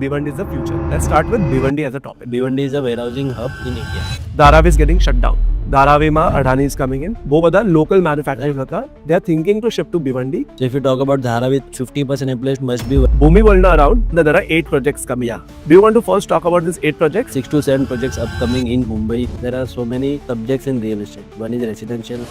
Bhiwandi is the future. Let's start with Bhiwandi as a topic. Bhiwandi is a warehousing hub in India. Dharavi is getting shut down. Dharaviમાં Adani is coming in. वो બધા local manufacturing હતા. They are thinking to shift to Bhiwandi. So if you talk about Dharavi, 50% employees must be Bhumi World around. There are 8 projects coming. Yeah. Do you want to first talk about these 8 projects? 6 to 7 projects upcoming in Mumbai. There are so many subjects in real estate. One is residential.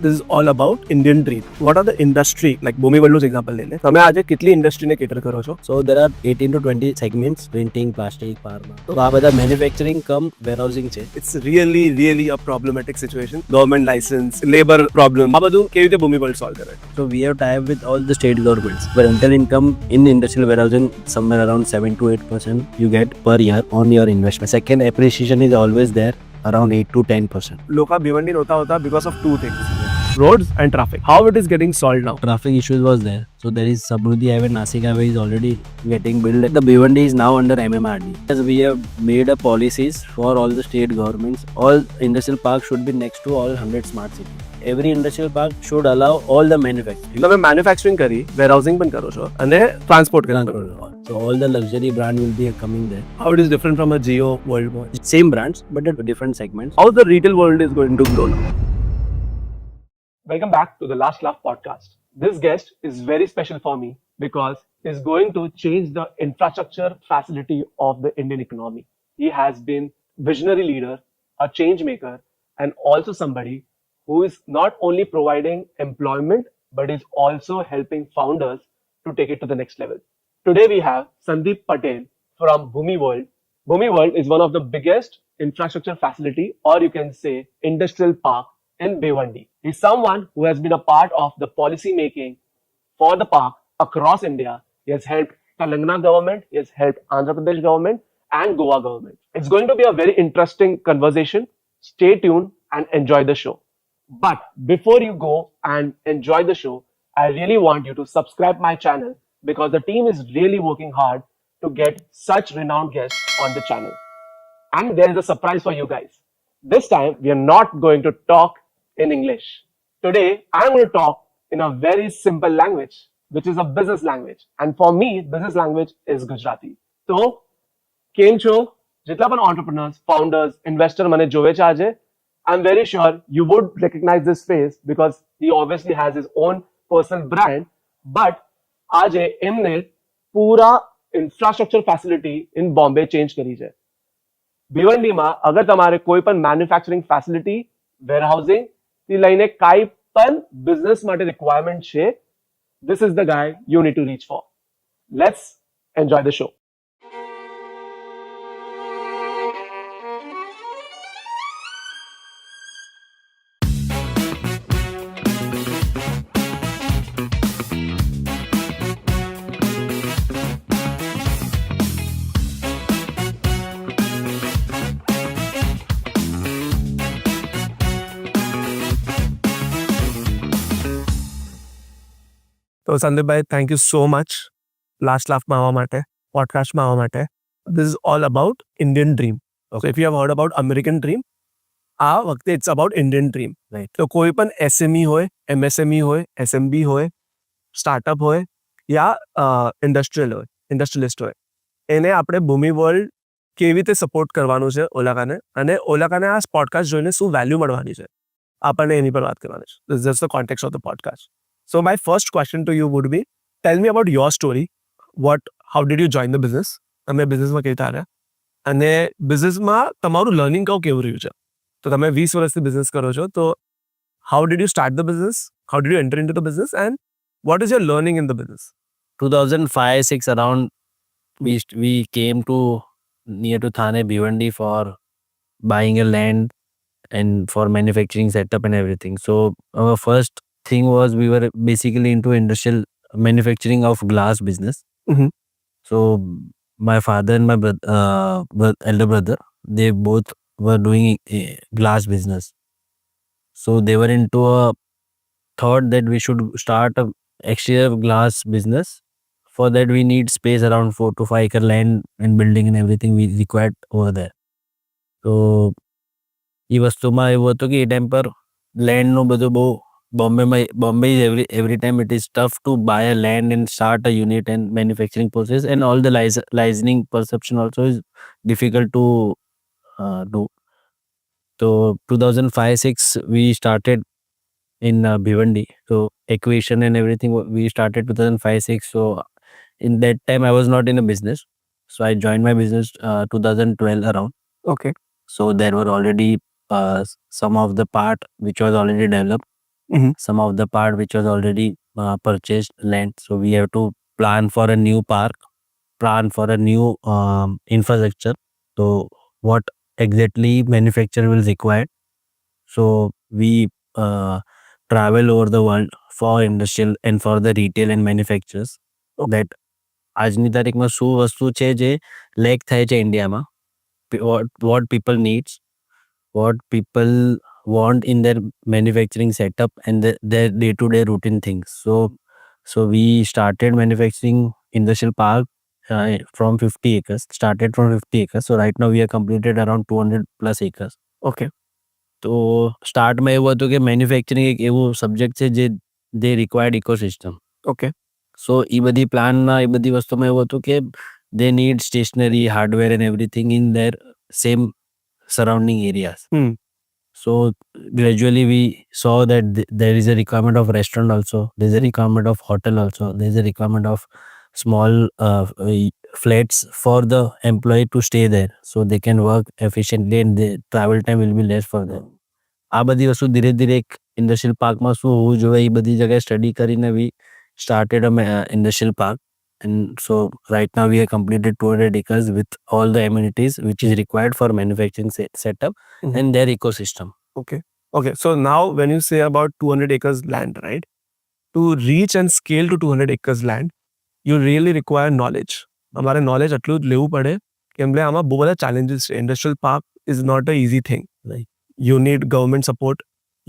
This is all about Indian dream. What are the industry? Like Bhumi World example ले ले. તમે આજે કેટલી industry ને cater કરો છો? So there are 18 to 20 segments: printing, plastic, pharma. So આ બધા manufacturing come warehousing છે. It's really a problematic situation. Government license, labor problem. આ બધું કેવી રીતે Bhumi World solve કરે? So we have tied with all the state governments. But rental income in industrial warehousing somewhere around 7 to 8% you get per year on your investment. Second, appreciation is always there around 8 to 10%. लोका भिवंडी नव्हता होता because of 2 things. Roads and traffic. How it is getting solved now? Traffic issues was there. So there is Samruddhi Highway, Nasik Highway is already getting built. The Bhiwandi is now under MMRD. As we have made a policies for all the state governments, all industrial parks should be next to all 100 smart cities. Every industrial park should allow all the manufacturing. તમે manufacturing કરી, warehousing પણ કરો છો અને transport પણ કરો છો. So all the luxury brand will be coming there. How it is different from a Jio World Mall? Same brands but at different segments. How the retail world is going to grow now? Welcome back to the Last Laugh podcast. This guest is very special for me because he's going to change the infrastructure facility of the Indian economy. He has been visionary leader, a change maker, and also somebody who is not only providing employment but is also helping founders to take it to the next level. Today we have Sandeep Patel from Bhumi World. Bhumi World is one of the biggest infrastructure facility, or you can say industrial park in Bhiwandi. He's someone who has been a part of the policy making for the park across India. He has helped Telangana government, he has helped Andhra Pradesh government and Goa government. It's going to be a very interesting conversation. Stay tuned and enjoy the show. But before you go and enjoy the show, I really want you to subscribe my channel because the team is really working hard to get such renowned guests on the channel. And there is a surprise for you guys. This time, we are not going to talk in English. Today, I'm going to talk in a very simple language, which is a business language. And for me, business language is Gujarati. So, કેમ છો? જેટલા પણ entrepreneurs, founders, investors મને જોવે છે આજે, I'm very sure you would recognize this face because he obviously has his own personal brand. But આજે એમને પૂરા infrastructure facility in Bombay change કરી છે. ભિવંડીમાં અગર તમારે કોઈ પણ મેન્યુફેક્ચરિંગ ફેસિલિટી, વેરહાઉસિંગ થી લઈને કાંઈ પણ બિઝનેસ માટે રિક્વાયરમેન્ટ છે, this is the guy you need to reach for. Let's enjoy the show. તો Sandeepbhai, thank you so much last લાફમાં આવવા માટે, પોડકાસ્ટમાં આવવા માટે. This is all about Indian dream. So if you have heard about American dream, આ વખતે it's about Indian dream. Right. તો કોઈ પણ SME હોય, MSME હોય, SMB હોય, સ્ટાર્ટઅપ હોય યા ઇન્ડસ્ટ્રીયલિસ્ટ હોય, એને આપણે ભૂમિ વર્લ્ડ કેવી રીતે સપોર્ટ કરવાનું છે ઓલાકાને, અને ઓલાકાને આ પોડકાસ્ટ જોઈને શું વેલ્યુ મળવાની છે, આપણને એની પર વાત કરવાની છે. This is just the context of the podcast. So my first question to you would be, tell me about your story. How did you join the business? તમે બિઝનેસમાં કેવી રીતે આવ્યા અને બિઝનેસમાં તમારું લર્નિંગ કેવું રહ્યું છે? તો તમે 20 વર્ષથી બિઝનેસ કરો છો, તો how did you start the business? How did you enter into the business? And what is your learning in the business? 2005-6 around we came to near to Thane, Bhiwandi for buying a land and for manufacturing setup and everything. So our first thing was we were basically into industrial manufacturing of glass business. Mhm. So my father and my elder brother, they both were doing glass business. So they were into a thought that we should start a exterior glass business. For that we need space around 4 to 5 acre land and building and everything we required over there. So એ વસ્તુમાં એવું હતું કે એ time પર લેન્ડનું બધું બહુ Bombay is every time it is tough to buy a land and start a unit and manufacturing process, and all the licensing perception also is difficult to do. So 2005-6 we started in Bhiwandi. So equation and everything we started 2005-6. So in that time I was not in a business. So I joined my business 2012 around. Okay. So there were already some of the part which was already developed, some of the part which was already purchased land. So we have to plan for a new park, plan for a new infrastructure. So what exactly manufacturer will require. So we travel over the world for industrial and for the retail and manufacturers. That આજની તારીખમાં શું વસ્તુ છે જે lake થાય છે ઇન્ડિયામાં, what people needs, what people want in their manufacturing setup and their day-to-day routine things. So we started manufacturing industrial park from 50 acres. Started from 50 acres. So right now we have completed around 200 plus acres. Okay. તો સ્ટાર્ટમાં એવું હતું કે manufacturing એક એવું subject છે જે they required ecosystem. Okay. So એ બધી પ્લાનમાં એ બધી વસ્તુમાં એવું હતું કે they need stationery, hardware and everything in there same surrounding areas. So gradually we saw that there is a requirement of restaurant also, there is a requirement of hotel also, there is a requirement of small flats for the employee to stay there so they can work efficiently and the travel time will be less for them. આ બધી વસ્તુ ધીરે ધીરે એક industrial પાર્કમાં શું હોવું જોઈએ એ બધી જગ્યાએ સ્ટડી કરીને we started a industrial park. And so right now we have completed 200 acres with all the amenities which is required for manufacturing setup and their ecosystem. Okay. Okay. So now when you say about 200 acres land, right? To reach and scale to 200 acres land, you really require knowledge. हमारे knowledge એટલું જ લેવું પડે કેમ કે આમાં બહુ બધા challenges છે. Industrial park is not a easy thing. Right. You need government support.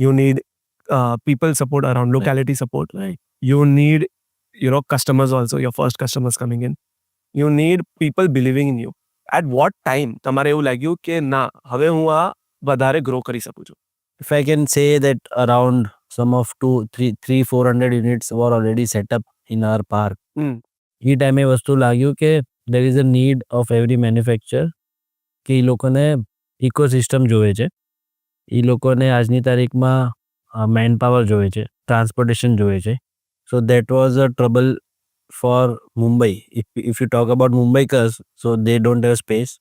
You need people support around locality support. Right. You need, customers also, your first customers coming in. You need people believing in you. At what time તમારે એવું લાગ્યું કે ના હવે હું આ વધારે grow કરી શકું છું? If I can say that around some of 400 units were already set up in our park. એ ટાઈમે વસ્તુ લાગ્યું કે there is a need of every manufacturer કે એ લોકોને ઇકોસિસ્ટમ જોવે છે, એ લોકોને આજની તારીખમાં મેન પાવર જોવે છે, ટ્રાન્સપોર્ટેશન જોવે છે. So that was a trouble for Mumbai. If you talk about Mumbaikars, so they don't have space.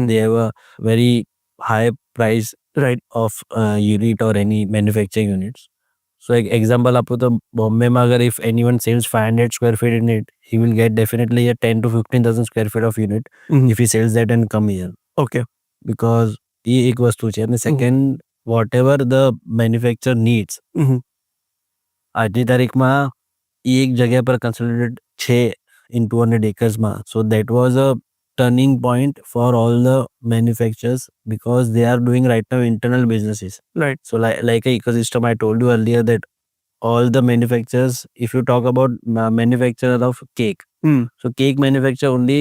They have a very high price of unit or any manufacturing units. So example આપું તો બોમ્બેમાં અગર if anyone sells 500 square feet in it, he will get definitely a 10 to 15,000 square feet of unit if he sells that and come here. Okay. Because એ એક વસ્તુ છે. અને second, whatever the manufacturer needs, આજની તારીખમાં એ એક જગ્યા પર concentrated છે in 200 acres માં. So that was a turning point for all the manufacturers because they are doing right now internal businesses. Right. So like a ecosystem I told you earlier that all the manufacturers, if you talk about manufacturer of cake, so cake manufacturer only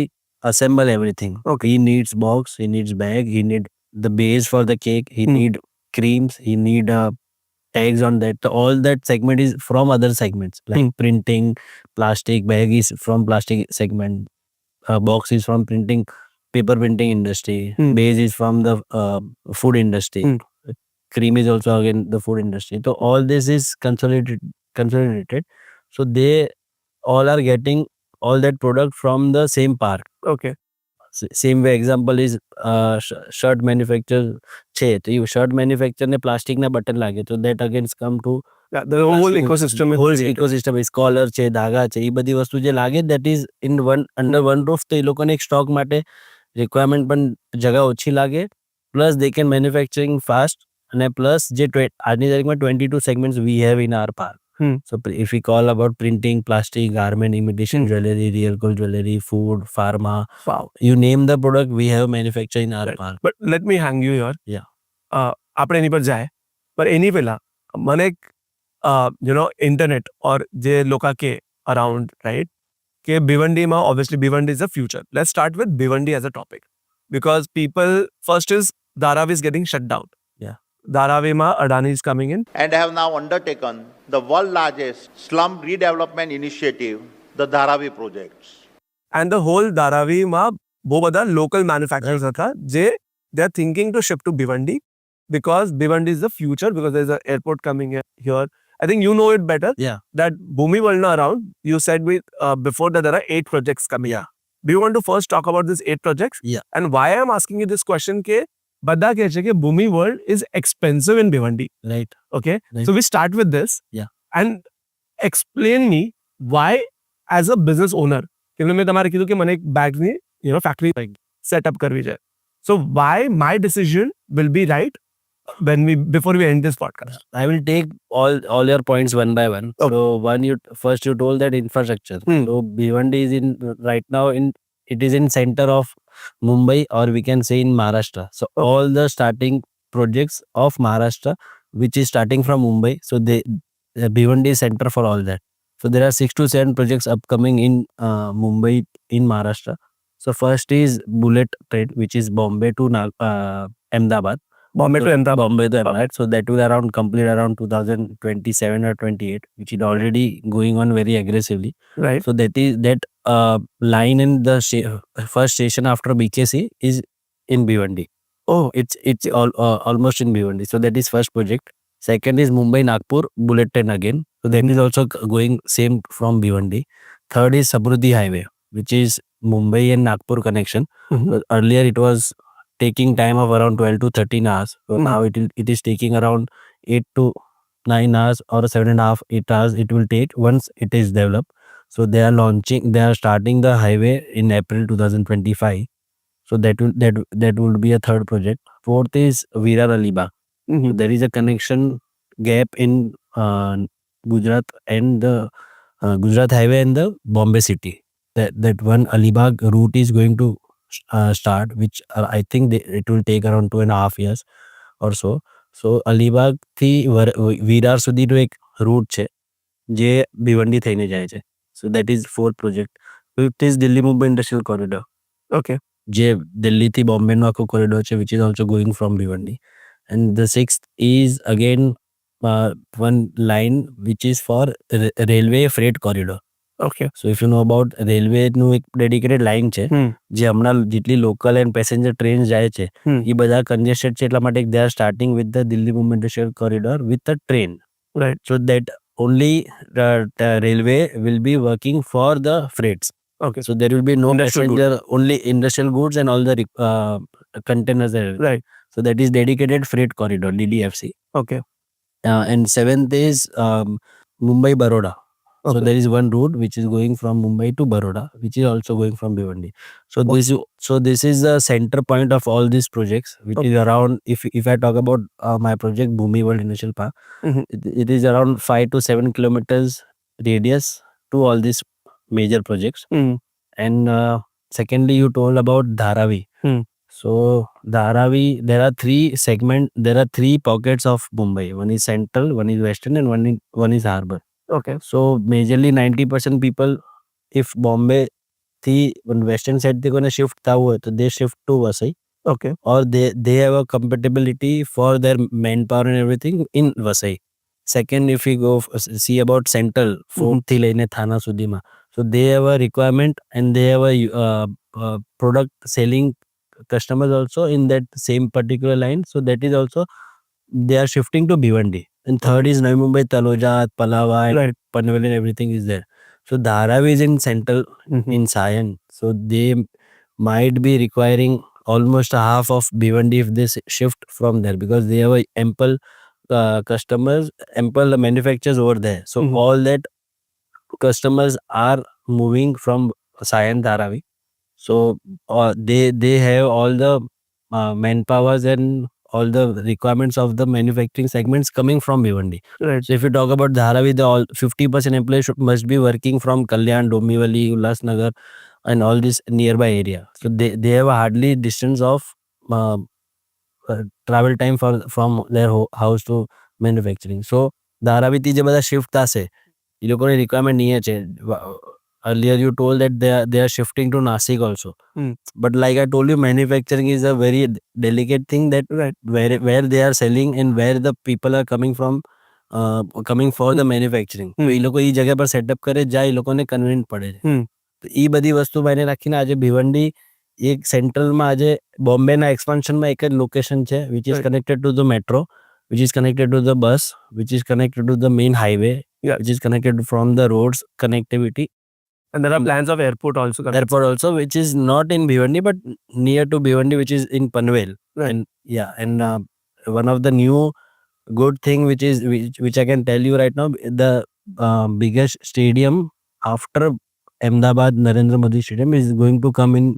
assemble everything. Okay. He needs box, he needs bag, he need the base for the cake, he need creams, he need tags on that. So all that segment is from other segments like printing, plastic bag is from plastic segment, box is from paper printing industry, base is from the food industry, cream is also again the food industry. So all this is consolidated. So they all are getting all that product from the same park. Okay. Same way example is shirt manufacturer છે તો એ shirt manufacturer ને plastic ના button લાગે તો that again come to the whole ecosystem is whole created. ecosystem is collar છે, ધાગા છે, એ બધી વસ્તુ જે લાગે that is in one under one roof. તો એ લોકોને એક સ્ટોક માટે રિક્વાયરમેન્ટ પણ જગા ઓછી લાગે, plus they can manufacturing fast, અને પ્લસ જે આજની તારીખમાં 22 segments we have in our park. So if we call about printing, plastic, garment, imitation jewelry, real gold jewelry, food, pharma, Wow. you name the product we have manufactured in our park. But let me hang you here. Yeah. આપણે એની પર જાય પણ એની પહેલા મને internet or જે લોકા કે around right કે ભિવંડીમાં obviously Bhiwandi is the future. Let's start with Bhiwandi as a topic because people first is Dharavi is getting shut down. Yeah. Dharavima Adani is coming in. and have now undertaken the world's largest slum redevelopment initiative, the Dharavi projects. And the whole Dharavima वो બધા local manufacturers હતા જે they are thinking to shift to Bhiwandi because Bhiwandi is the future because there is an airport coming here. I think you know it better. Yeah. That Bhumi Valna around, you said before that there are 8 projects coming. Yeah. Do you want to first talk about these 8 projects? Yeah. And why I'm asking you this question ke બધા કહે છે કે Bhumi World is expensive in Bhiwandi. Right. Okay. Right. So we start with this. Yeah. And explain me why as a business owner કે મેં તમારે કીધું કે મને એક બેગની ફેક્ટરી સેટઅપ કરવી છે. So why my decision will be right before we end this podcast? I will take all your points one by one. Okay. So first you told that infrastructure. So Bhiwandi is right now it is in center of Mumbai, or we can say in Maharashtra. So all the starting projects of Maharashtra, which is starting from Mumbai, so Bhiwandi is center for all that. So there are 6 to 7 projects upcoming in Mumbai, in Maharashtra. So first is bullet train, which is Bombay to Ahmedabad. Bombay to Ahmedabad. Bombay to Ahmedabad. So that will complete around 2027 or 28, which is already going on very aggressively. Right. So that line in the first station after BKC is in Bhiwandi. Oh, it's almost in Bhiwandi. So that is first project. Second is Mumbai Nagpur bullet train again. So that is also going same from Bhiwandi. Third is Samruddhi Highway, which is Mumbai and Nagpur connection. Mhm. Earlier it was taking time of around 12 to 13 hours. So now it is taking around 8 to 9 hours or 7.5, 8 hours it will take once it is developed. So they are starting the highway in April 2025. So that will be a third project. Fourth is Virar Alibag. Mhm. So there is a connection gap in Gujarat and the Gujarat highway and the Bombay city. That one Alibag route is going to start, which I think it will take around 2.5 years or so. So Alibag થી વિરાર સુધીનો એક route છે જે ભિવંડી થઈને જાય છે. So that is fourth project. Fifth is Delhi Mumbai Industrial Corridor. Okay. જે દિલ્હીથી બોમ્બેનો આખો કોરિડોર છે, which is also going from Bhiwandi. And the sixth is again one line which is for railway freight corridor. Okay. So if you know about railway નું એક dedicated line છે જે હમણાં જેટલી લોકલ એન્ડ પેસેન્જર ટ્રેન જાય છે એ બધા congested છે, એટલા માટે they are starting with the Delhi Mumbai Industrial Corridor with a train. Right. So that only the railway will be working for the freights. Okay. So there will be no Industrial passenger, only industrial goods and all the containers there. Right. So that is dedicated freight corridor, DDFC. Okay. And seventh is Mumbai Baroda. So Okay. there is one route which is going from Mumbai to Baroda, which is also going from Bhiwandi. So this is the center point of all these projects, which is around, if I talk about my project Bhumi World Industrial Park, it is around 5 to 7 kilometers radius to all these major projects. And secondly, you told about Dharavi. So Dharavi, there are 3 pockets of Mumbai. One is central, one is western, and one is harbour. Okay. So majorly 90% people, if Bombay thi western side they're gonna shift thawuh hai, to they shift to Vasai. Okay. Or they have a compatibility for their manpower and everything in Vasai. Second, if we go see about central, Fort thi લઈને થાના સુધીમાં, so they have a requirement and they have a product selling customers also in that same particular line. So that is also they are shifting to Bhiwandi. And third is Navi Mumbai, Taloja, Palava, and Panvel, and everything is there. So Dharavi is in central, in Sion. So they might be requiring almost half of Bhiwandi if they shift from there, because they have ample customers, ample manufacturers over there. So all that customers are moving from Sion, Dharavi. So they have all the manpowers and all the requirements of the manufacturing segments coming from Bhiwandi. Right. So if you talk about Dharavi, the all 50% employees must be working from Kalyan, Dombivli, Ulhasnagar, and all this nearby area. So they have a hardly distance of travel time from their house to manufacturing. So Dharavi થી જે બધા shift થશે, એ લોકોની requirement નહીં છે earlier you told that they are shifting to Nasik also. But like I told you, manufacturing is a very delicate thing that where they are selling and where the people are coming from, coming for the manufacturing. તો એ લોકો એ જગ્યા પર setup કરે જ્યાં એ લોકોને convenient પડે છે. તો એ બધી વસ્તુ માઈને રાખીને આજે ભિવંડી એક સેન્ટ્રલમાં આજે બોમ્બેના એક્સપાન્શનમાં એક જ લોકેશન છે which is connected to the metro, which is connected to the bus, which is connected to the main highway, which is connected from the roads connectivity. And there are plans of airport also. Airport also, which is not in Bhiwandi but near to Bhiwandi, which is in Panvel. Right. And one of the new good thing which I can tell you right now, the biggest stadium after Ahmedabad Narendra Modi Stadium is going to come in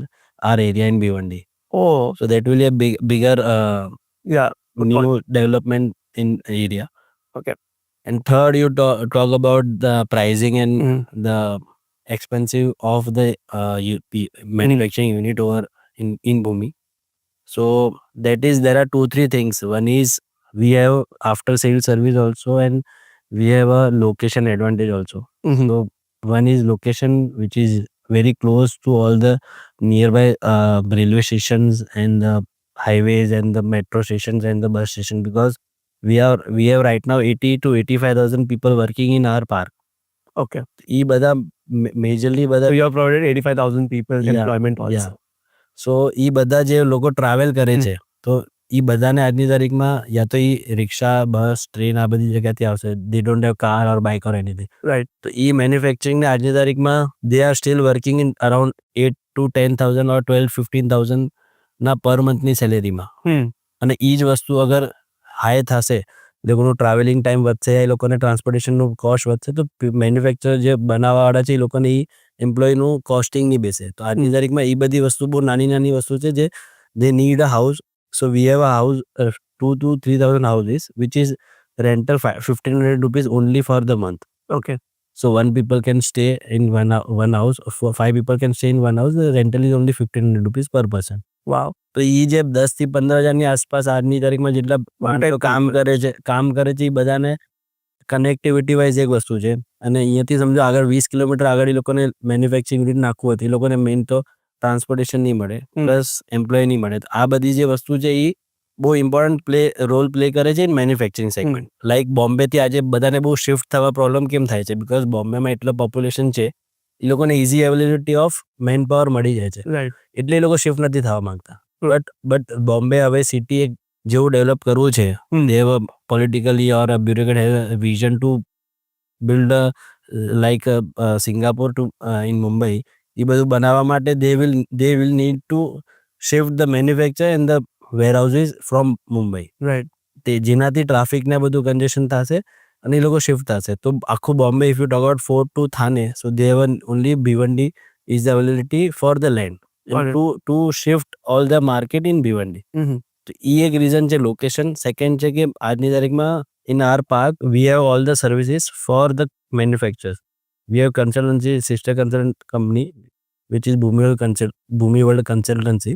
our area in Bhiwandi. Oh, So that will be a bigger yeah. new development in area. Okay. And third, you talk about the pricing and the expensive of the manufacturing unit over in Bhumi. So that is, there are 2-3 things. One is we have after sales service also, and we have a location advantage also. So one is location, which is very close to all the nearby railway stations and the highways and the metro stations and the bus station, because we have right now 80 to 85,000 people working in our park. Okay. E બધા majorly બધા So you have provided 85,000 people employment also. So એ બધા જે લોકો travel કરે છે તો એ બધાને આજની તારીખમાં યા તો એ રિક્ષા, બસ, ટ્રેન આ બધી જગ્યાથી આવશે. દે don't have car or bike or anything. Right. તો એ મેન્યુફેક્ચરિંગને આજની તારીખમાં they are still working in around 8 to 10,000 or 12-15,000 ના પર મંથની સેલેરીમાં. અને એ જ વસ્તુ અગર હાઈ થશે, લોકોનું ટ્રાવેલિંગ ટાઈમ વધશે, એ લોકોને ટ્રાન્સપોર્ટેશનનું કોસ્ટ વધશે, તો મેન્યુફેક્ચર જે બનાવવાવાળા છે એ લોકોને એ એમ્પ્લોયનું કોસ્ટિંગ નહીં બેસે. તો આજની તારીખમાં એ બધી વસ્તુ બહુ નાની નાની વસ્તુ છે જે they need a house. So we have a house 2,000 to 3,000 houses which is rental 1,500 rupees only for the month. Okay. So one people can stay in one house, 5 people can stay in one house. The rental is only 1,500 rupees per person. Wow. તો એ જે 10 થી 15,000 ની આસપાસ આજની તારીખમાં જેટલા કામ કરે છે એ બધાને કનેક્ટિવિટી વાઇઝ એક વસ્તુ છે. અને અહીંયાથી સમજો આગળ 20 કિલોમીટર આગળ એ લોકોને મેન્યુફેક્ચરિંગ યુનિટ નાખવું હોય તો એ લોકોને મેઇન તો ટ્રાન્સપોર્ટેશન નહીં મળે, પ્લસ એમ્પ્લોય નહીં મળે. તો આ બધી જે વસ્તુ છે એ બહુ ઇમ્પોર્ટન્ટ રોલ પ્લે કરે છે ઇન મેન્યુફેક્ચરિંગ સેગમેન્ટ. લાઈક બોમ્બેથી આજે બધાને બહુ શિફ્ટ થવા પ્રોબ્લેમ કેમ થાય છે? બિકોઝ બોમ્બેમાં એટલો પોપ્યુલેશન છે, એ લોકોને easy availability of man power મળી જાય છે, Right. એટલે એ લોકો શિફ્ટ નથી થવા માંગતા. બટ બોમ્બે હવે સિટી એક જેવું ડેવલપ કરવું છે, they have a politically or a bureaucrat has a vision to build a like a Singapore to in Mumbai. એ બધું બનાવવા માટે they will need to shift the manufacture and the warehouses from Mumbai. Right. તે જેનાથી traffic ને બધું congestion થશે અને એ લોકો શિફ્ટ થશે. તો આખું Bombay, if you talk about Fort to Thane, so they have only Bhiwandi is the availability for the land to shift all the market in Bhiwandi. તો એ એક રીઝન છે લોકેશન. સેકન્ડ છે કે આજની તારીખમાં in our park we have all the services for the manufacturers. We have consultancy, sister consultant company which is Bhumi World Consultancy.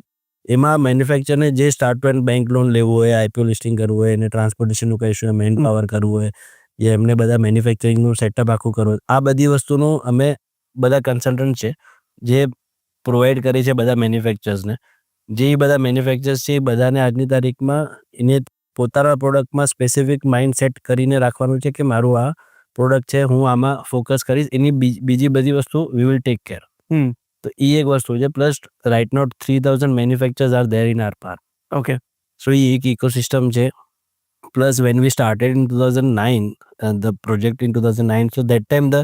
એમાં મેન્યુફેક્ચરને જે start and bank loan લેવું હોય, આઈપીઓ લિસ્ટિંગ કરવું હોય, અને ટ્રાન્સપોર્ટેશનનું કહીશું, મેન પાવર કરવું હોય, એ એમને બધા મેન્યુફેક્ચરિંગનું સેટઅપ આખું કરવું, આ બધી વસ્તુનું અમે બધા કન્સલ્ટન્ટ છે જે પ્રોવાઈડ કરી છે બધા મેન્યુફેક્ચર્સને. જે બધા મેન્યુફેક્ચર્સ છે એ બધાને આજની તારીખમાં એને પોતાના પ્રોડક્ટમાં સ્પેસિફિક માઇન્ડ સેટ કરીને રાખવાનું છે કે મારું આ પ્રોડક્ટ છે, હું આમાં ફોકસ કરીશ, એની બીજી બધી વસ્તુ વી વિલ ટેક કેર. તો એ એક વસ્તુ છે. Plus right now 3,000 manufacturers are there in our park. Okay. So એ એક ઇકોસિસ્ટમ છે. Plus when we started in 2009, the project in 2009, so that time the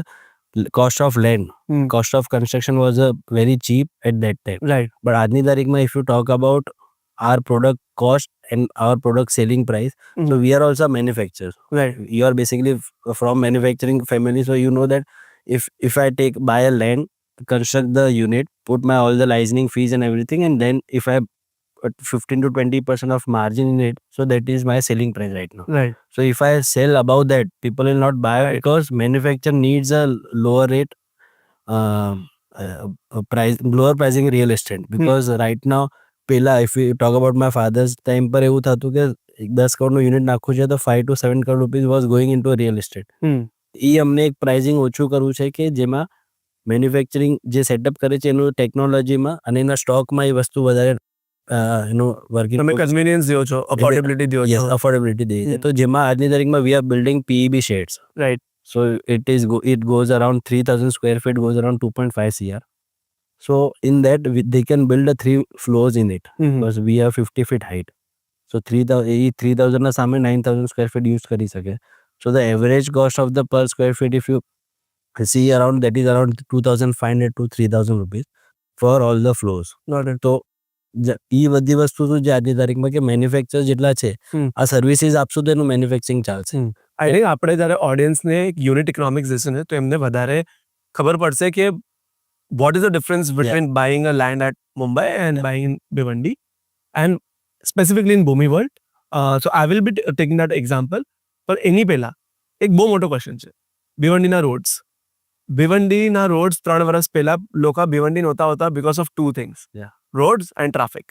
cost of land, cost of construction was very cheap at that time. Right. But આજની તારીખમાં if you talk about our product cost and our product selling price, so we are also manufacturers. Right. You are basically from manufacturing family, so you know that if I buy a land, construct the unit, put my all the licensing fees and everything, and then if I put 15 to 20% of margin in it, so that is my selling price right now. Right. So if I sell above that, people will not buy because manufacturer needs a lower rate lower pricing real estate, because right now પેલા if you talk about my father's time પર એવું થતું કે 10 કરોડનું unit નાખવું છે તો 5 to 7 crore rupees was going into real estate. એ અમને એક પ્રાઇસિંગ ઓછું કરવું છે કે જેમાં મેન્યુફેક્ચરિંગ જે સેટઅપ કરે છે એનું ટેકનોલોજીમાં અને એના સ્ટોકમાં એ વસ્તુ વધારે એનું વર્કિંગ તમે કન્વીનિયન્સ દો છો, અફોર્ડેબિલિટી દો છો, અફોર્ડેબિલિટી દે છે. તો જેમાં આજની તારીખમાં we are building PEB sheds. Right. So it goes around 3,000 square feet, goes around 2.5 CR. So in that they can build a 3 floors in it because we have 50 feet height. So 3,000 ના સામે 9,000 square feet use કરી શકે. So the average cost of the per square feet, if you see around, that is around 2,500 to 3,000 rupees for all the floors. તો એ બધી વસ્તુ શું છે આજની તારીખમાં કે મેન્યુફેક્ચર જેટલા છે આ સર્વિસીસ આપશું તો એનું મેન્યુફેક્ચરિંગ ચાલશે. આઈ થિંક આપણે જ્યારે ઓડિયન્સને એક યુનિટ ઇકોનોમિક્સ દેશે ને તો એમને વધારે ખબર પડશે કે what is the difference between buying a land at Mumbai and buying in Bhiwandi, and specifically in Bhumi World. So I will be taking that example. પણ એની પહેલા એક બહુ મોટો ક્વેશ્ચન છે, ભિવંડીના રોડ્સ. ભિવંડીના રોડ્સ 3 વર્ષ પહેલા લોકો ભિવંડી નહોતા હોતા because of 2 things, roads and traffic.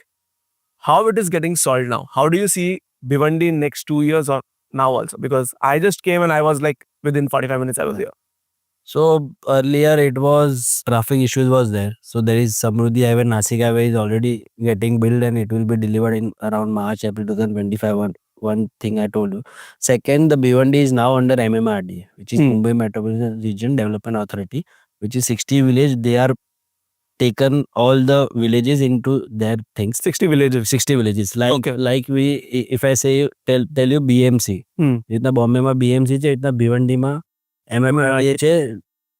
How it is getting solved now? How do you see Bhiwandi in next 2 years or now also? Because I just came and I was like within 45 minutes I was here. So earlier it was traffic issues was there. So there is Samruddhi Highway, Nasik Highway is already getting built and it will be delivered in around March, April 2025. One thing I told you. Second, the Bhiwandi is now under MMRDA, which is Mumbai Metropolitan Region Development Authority, which is 60 village. They are taken all the villages into their things. 60 villages. 60 villages. Like Okay. like we, if I say tell you BMC, जितना बॉम्बे में BMC છે इतना भिवंडी में MMRDA છે,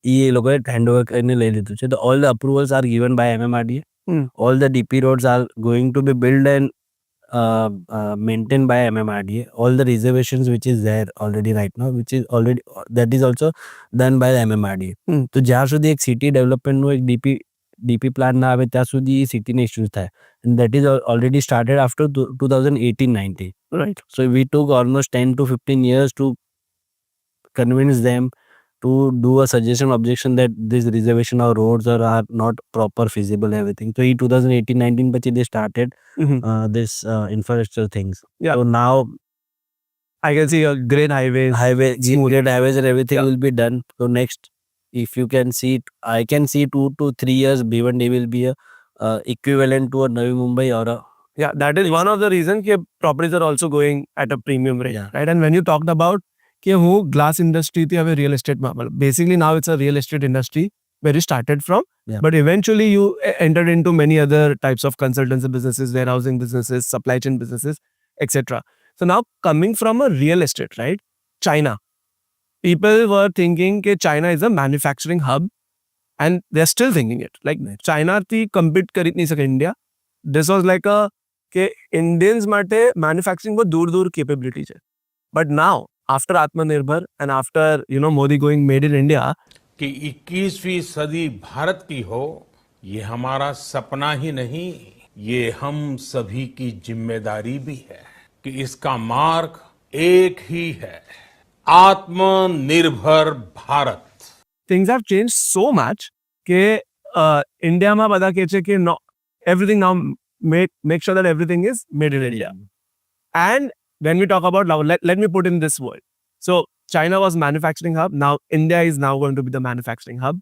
એ લોકોએ handover કરીને લઈ લીધું છે. તો all the approvals are given by MMRDA. All the DP roads are going to be built and maintained by MMRDA. All the reservations which is there already right now, which is already, that is also done by the MMRDA. તો જ્યાં સુધી એક city ડેવલપમેન્ટનું એક DP plan ના આવે ત્યાં સુધી એ સિટીને issues થાય. And that is already started after 2018-19. Right. So we took almost 10 to 15 years to convince them to do a suggestion objection that this reservation or roads are not proper feasible, everything. So in 2018-19 પછી they started this infrastructure things. Yeah. So now I can see a great highways. great highways and everything will be done. So next, if you can see, I can see 2 to 3 years Bhiwandi will be a equivalent to a Navi Mumbai or a Yeah, that is one of the reasons that properties are also going at a premium rate. Yeah. Right. And when you talked about कि હું glass ઇન્ડસ્ટ્રીથી હવે real એસ્ટેટમાં, basically now it's a real estate industry where you started from, but eventually you entered into many other types of consultancy businesses, warehousing businesses, supply chain businesses, etc. So now coming from a real estate, right? China. People were thinking that China is a manufacturing hub and they're still thinking it. Like China થી compete કરી જ નહીં શકે India. This was like a કે Indians માટે manufacturing બહુ દૂર capability છે. But now after Atmanirbhar and after Modi going made in India, कि 21वीं सदी भारत की हो, ये हमारा सपना ही नहीं, ये हम सभी की जिम्मेदारी भी है कि इसका मार्ग एक ही है, आत्मनिर्भर Bharat. things have changed so much કે ઇન્ડિયામાં બધા કહે છે કે no, everything now make sure that everything is made in India. And when we talk about now, let me put in this word. So China was manufacturing hub. Now India is now going to be the manufacturing hub.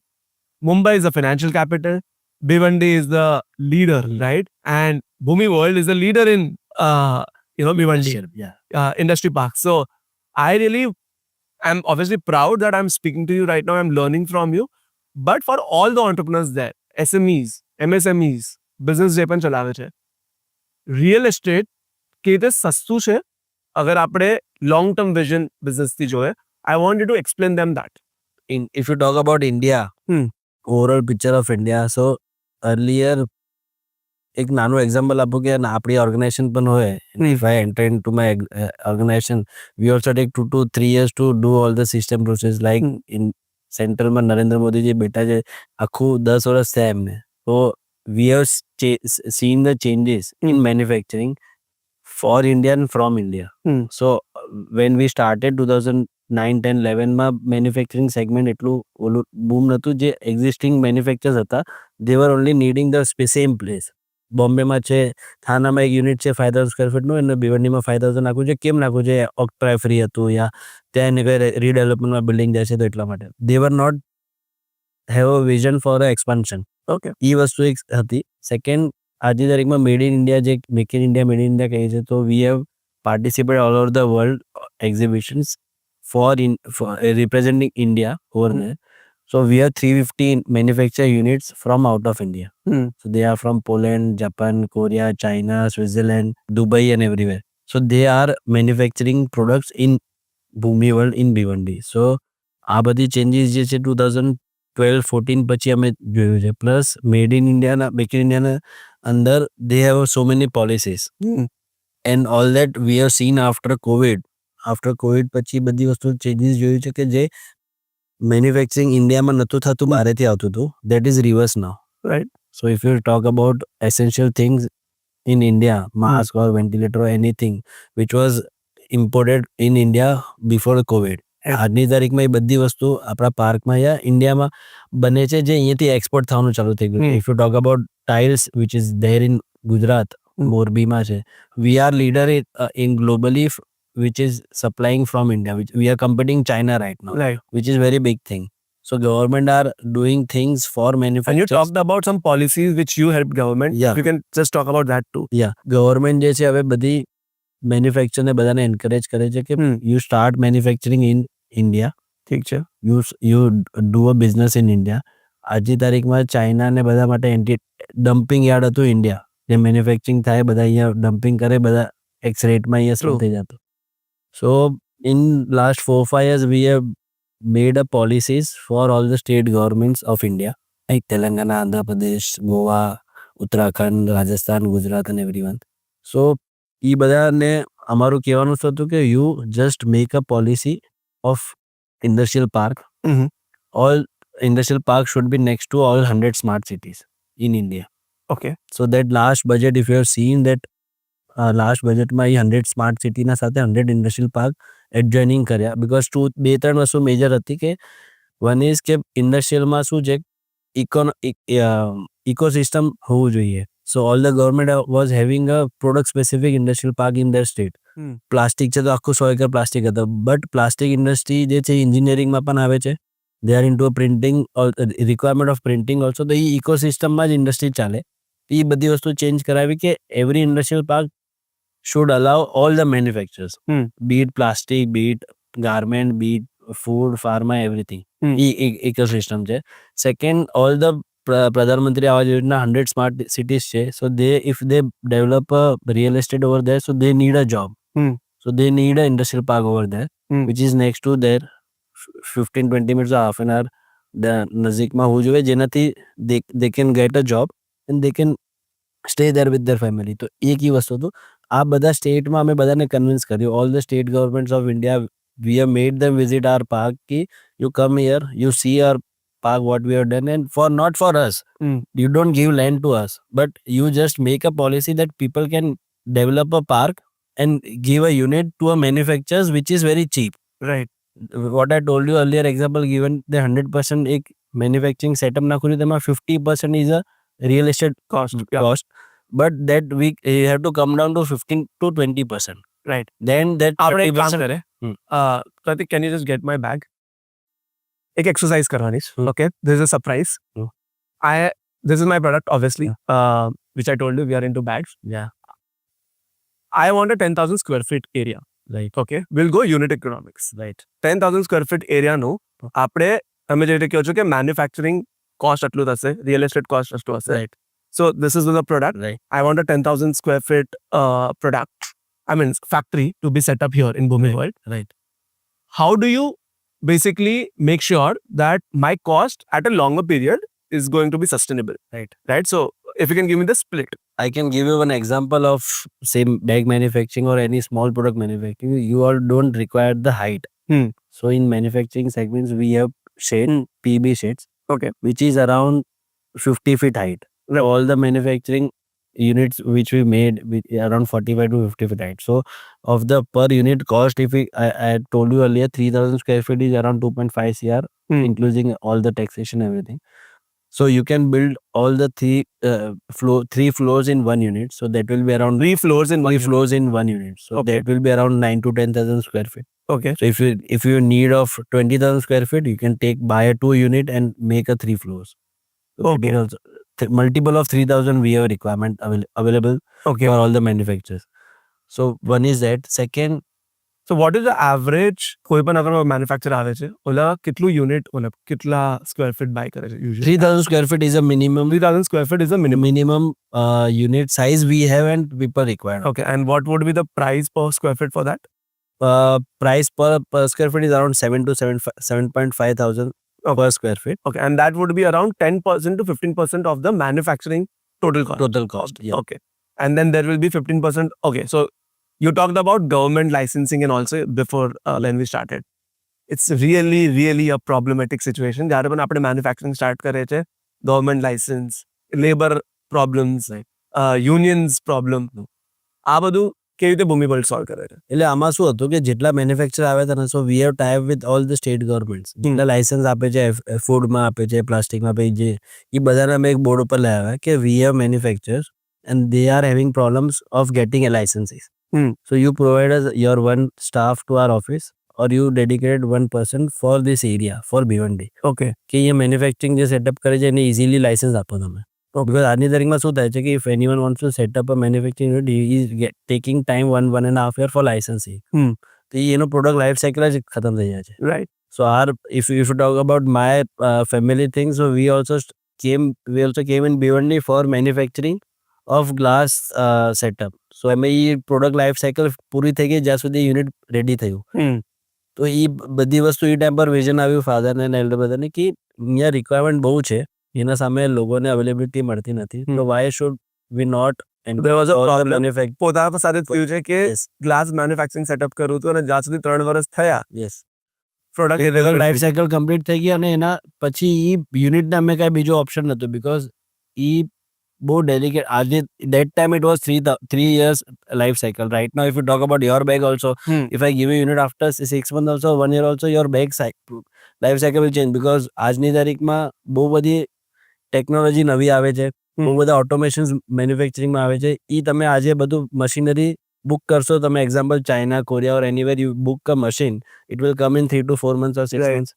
Mumbai is the financial capital. Bhiwandi is the leader, right? And Bhumi World is the leader in Bhiwandi industry park. So I really am obviously proud that I'm speaking to you right now. I'm learning from you. But for all the entrepreneurs there, SMEs, MSMEs, business જે પણ ચલાવે છે, real estate કે રીતે સસ્તું છે અગર આપણે લોંગ ટર્મ વિઝન બિઝનેસથી જોઈએ. I want you to explain them that. if you talk about India, overall picture of India, so earlier એક નાનું એક્ઝામ્પલ આપું કે આપણી ઓર્ગેનાઇઝેશન પણ હોય, if I enter into my organization, we also take 2 to 3 years to do all the system process, like in સેન્ટ્રલમાં Narendra Modiji બેઠા છે, આખું 10 વર્ષ થયા એમને. So we have seen the changes in manufacturing for India and from India. So when we started 2009, 10, 11 માં manufacturing segment એટલું ઓલું બૂમ નહોતું. જે એક્ઝિસ્ટિંગ મેન્યુફેક્ચર્સ હતા, they were only needing the same place. બોમ્બેમાં છે, થાનામાં એક યુનિટ છે 5,000 સ્ક્વેર ફીટનું, એને ભિવંડીમાં 5,000 નાખવું છે. કેમ નાખવું છે? ઓક્ટ્રાય ફ્રી હતું, યા ત્યાં એને કોઈ રીડેવલપમેન્ટમાં બિલ્ડિંગ જાય છે તો એટલા માટે. They were not have a vision for a expansion. Okay. એ વસ્તુ એક હતી. સેકન્ડ, આજની તારીખમાં મેડ ઇન ઇન્ડિયા, જે make in India made in India કહે છે, તો we have participate all over the world exhibitions for representing India over there. So we have 350 manufacturing units from out of India. So they are from Poland, Japan, Korea, China, Switzerland, Dubai and everywhere. So they are manufacturing products in Bhumi World in Bhiwandi. So આ બધી changes જે છે 2012-14 પછી અમે જોયું છે. Plus made in ઇન્ડિયાના, make in ઇન્ડિયાના અંદર they have so many policies. And all that we have seen after COVID. After Covid પછી બધી વસ્તુ ચેન્જીસ જોયું છે કે જે મેન્યુફેક્ચરિંગ ઇન્ડિયામાં નહોતું થતું, બહારેથી આવતું હતું. That is reverse now, right? So if you talk about essential things in India, mask or ventilator or anything which was imported in India before Covid, આજની તારીખમાં એ બધી વસ્તુ આપણા પાર્કમાં યા ઇન્ડિયામાં બને છે, જે અહીંયાથી એક્સપોર્ટ થવાનું ચાલુ થઈ ગયું. If you talk about tiles which is there in Gujarat, મોરબીમાં છે. We are leader in globally which is supplying from India, which we are competing China right now, which is very big thing. So government are doing things for manufacturers. And you talked about some policies which you helped government. Yeah. You can just talk about that too. Yeah, government જે છે હવે બધી manufacture ને બધાને anchorage કરે છે કે you start manufacturing in India. ઠીક છે. You do a business in India. આજની તારીખમાં ચાઇના ને બધા માટે એન્ટી ડમ્પિંગ યાર્ડ હતું ઇન્ડિયા, જે મેન્યુફેક્ચરિંગ થાય બધા અહીંયા ડમ્પિંગ કરે, બધા એક્સ રેટમાં અહીંયા સ્લો થઈ જતું. So in last 4-5 years we have made a policies for all the state governments of India, like Telangana, Andhra Pradesh, Goa, Uttarakhand, Rajasthan, Gujarat and everyone. So એ બધાને અમારું કહેવાનું હતું કે you just make a policy of industrial park. All industrial park should be next to all 100 smart cities in India. Okay. So that last budget, if you have seen that last બજેટમાં એ 100 smart સિટીના સાથે 100 industrial park adjoining કર્યા. Because 2-3 વસ્તુ major હતી કે one is કે ઇન્ડસ્ટ્રીયલમાં શું છે, ઇકોસિસ્ટમ હોવું જોઈએ. So all the government was having a product specific industrial park in their state. Plastic છે તો આખું 100 એકર પ્લાસ્ટિક હતો, બટ પ્લાસ્ટિક ઇન્ડસ્ટ્રી જે છે એન્જિનિયરિંગમાં પણ આવે છે. They are into printing, requirement of printing also. તો એ ઇકોસિસ્ટમમાં જ ઇન્ડસ્ટ્રી ચાલે. એ બધી વસ્તુ ચેન્જ કરાવી કે every industrial park should allow all the manufacturers, be it plastic, be it garment, be it food, pharma, everything. Ecosystem છે. Second, all the Pradhan Mantri Awas Yojana 100 smart cities છે. So they, if they develop a real estate over there, so they need a job. So they need an industrial park over there, which is next to their 15-20 minutes or half an hour the નજીકમાં હોવું જોઈએ, જેનાથી they can get a job and they can stay there with their family. તો એક એ વસ્તુ હતું. આ બધા સ્ટેટમાં અમે બધાને કન્વિન્સ કર્યું. All the state governments of India, we have made them visit our park કે you come here, you see our park what we have done, and for not for us, you don't give land to us, but you just make a policy that people can develop a park and give a unit to a manufacturers which is very cheap. Right. What I told you earlier example given, the 100% એક manufacturing setup નાખું છું, તેમાં 50% is a real estate cost. But that we have to come down to 15-20%. Right. Then that આપણે એક કામ 30%. કરે, Karthik, can you just get my bag? एक exercise करवानी है. Okay, this is a surprise. This is my product, obviously, which I told you we are into bags. Yeah. I want a 10,000 square feet area. Right. Okay, we'll go unit economics. Right. 10,000 square feet area નું આપણે, તમે જે રીતે કહો છો કે manufacturing cost આટલું થશે, રિયલ એસ્ટેટ કોસ્ટ આટલું હશે. Right. So this is the product. Right. I want a 10,000 square feet product, I mean factory, to be set up here in Bhumi World. Right. How do you basically make sure that my cost at a longer period is going to be sustainable? Right. Right. So if you can give me the split. I can give you one example of same bag manufacturing or any small product manufacturing. You all don't require the height. So in manufacturing segments, we have shade, PB shades, Okay. which is around 50 feet height. All the manufacturing units which we made with around 45 to 50 feet height. So of the per unit cost, if I told you earlier, 3,000 square feet is around 2.5 CR, including all the taxation, everything. So you can build all the three floors in one unit. So that will be around 3 floors in one floors in one unit. So Okay. that will be around 9 to 10,000 square feet. Okay. So if you need of 20,000 square feet, you can buy a 2 unit and make a 3 floors. So Okay. it also, multiple of 3,000 we have requirement available Okay. for all the manufacturers. So one is that. Second, So what is the average કોઈ પણ અગર manufacture આવે છે ઓલા કેટલું unit ઓલા કેટલા square feet by કરે છે usually 3,000 square feet is a minimum 3000 square feet is a minimum. minimum unit size we have and people require. Okay, and what would be the price per square feet for that? Price per square feet is around 7,500 per square feet. Okay, and that would be around 10% to 15% of the manufacturing total cost. Total cost. Yeah. Okay, and then there will be 15%. Okay, so you talked about government licensing and also before when we started. It's really a problematic situation. જ્યારે પણ આપણે manufacturing start કરે છે, government license, labor problems, unions problem, આ બધું કેવી રીતે ભૂમિબળ solve કરે છે? એટલે આમાં શું હતું કે જેટલા મેન્યુફેક્ચર આવે છે ને, so we have type with all the state governments. જેટલા લાયસન્સ આપે છે, ફૂડમાં આપે છે, પ્લાસ્ટિકમાં આપે છે, એ બધાને અમે એક બોર્ડ ઉપર લાવ્યા કે we have manufacturers and they are having problems of gating a licenses. So you provide us your one staff to our office or you dedicated one person for this area for B1D. Okay. કે એ manufacturing જે setup કરે છે એને easily licence આપો તમે. Because આજની તારીખમાં શું થાય છે કે if anyone wants to set up a manufacturing unit, he is taking time 1.5 year for licensing. તો એનો પ્રોડક્ટ લાઈફ સાયકલ જ ખતમ થઈ જાય છે. Right. So if you talk about my family thing, so we also came in B1D for manufacturing of glass setup. So એમાં એ product life cycle પૂરી થઈ ગઈ જ્યાં સુધી યુનિટ રેડી થયું. તો એ બધી વસ્તુ એ ટાઈમ પર વિઝન આવ્યું ફાધરને અને એલ્ડર બ્રધરને કે અહીંયા રિક્વાયરમેન્ટ બહુ છે, એના સામે લોકોને અવેલેબિલિટી મળતી નથી. તો why should we not There was a problem. Manufacture. પોતાના સાથે થયું છે કે Yes. ગ્લાસ મેન્યુફેક્ચરિંગ સેટઅપ કર્યું હતું અને જ્યાં સુધી 3 વર્ષ થયા yes, product life cycle complete થઈ ગઈ અને એના પછી એ યુનિટને અમે કાંઈ બીજો ઓપ્શન નહોતું બિકોઝ એ બહુ ડેલિકેટ. આજે that time it was 3 years life cycle. Right now if you talk about your bag also, if I give you unit after 6 months also, 1 year also, your bag life cycle will change because આજની તારીખમાં બહુ બધી technology નવી આવે છે, બહુ બધા automation મેન્યુફેક્ચરિંગમાં આવે છે. એ તમે આજે બધું મશીનરી બુક કરશો તમે, example China, Korea or anywhere you book a machine, it will come in 3 to 4 months or 6 Right. months.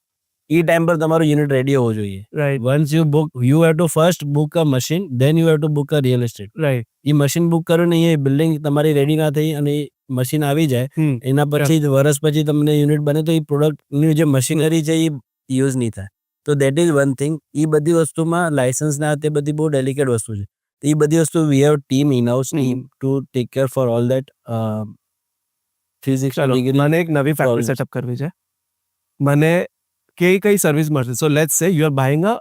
એ ટાઈમ પર તમારું યુનિટ રેડી હોવું જોઈએ. Right Once you book, you have to first book a machine, then you have to book a real estate. Right A machine book કરો ને એ building તમારી ready ના થઈ અને એ મશીન આવી જાય એના પછી જ વર્ષ પછી તમને યુનિટ બને તો એ પ્રોડક્ટની જે મશીનરી છે એ યુઝ નહીં થાય. તો દેટ ઇઝ વન થિંગ. એ બધી વસ્તુમાં લાયસન્સ ના તે બધી બહુ ડેલિકેટ વસ્તુ છે. તો એ બધી વસ્તુ we have team in house team to take care for all that. ચાલો મને એક નવી ફેક્ટરી Problem. સેટઅપ કરવી છે, મને કઈ સર્વિસ મળશે? So let's say you are buying a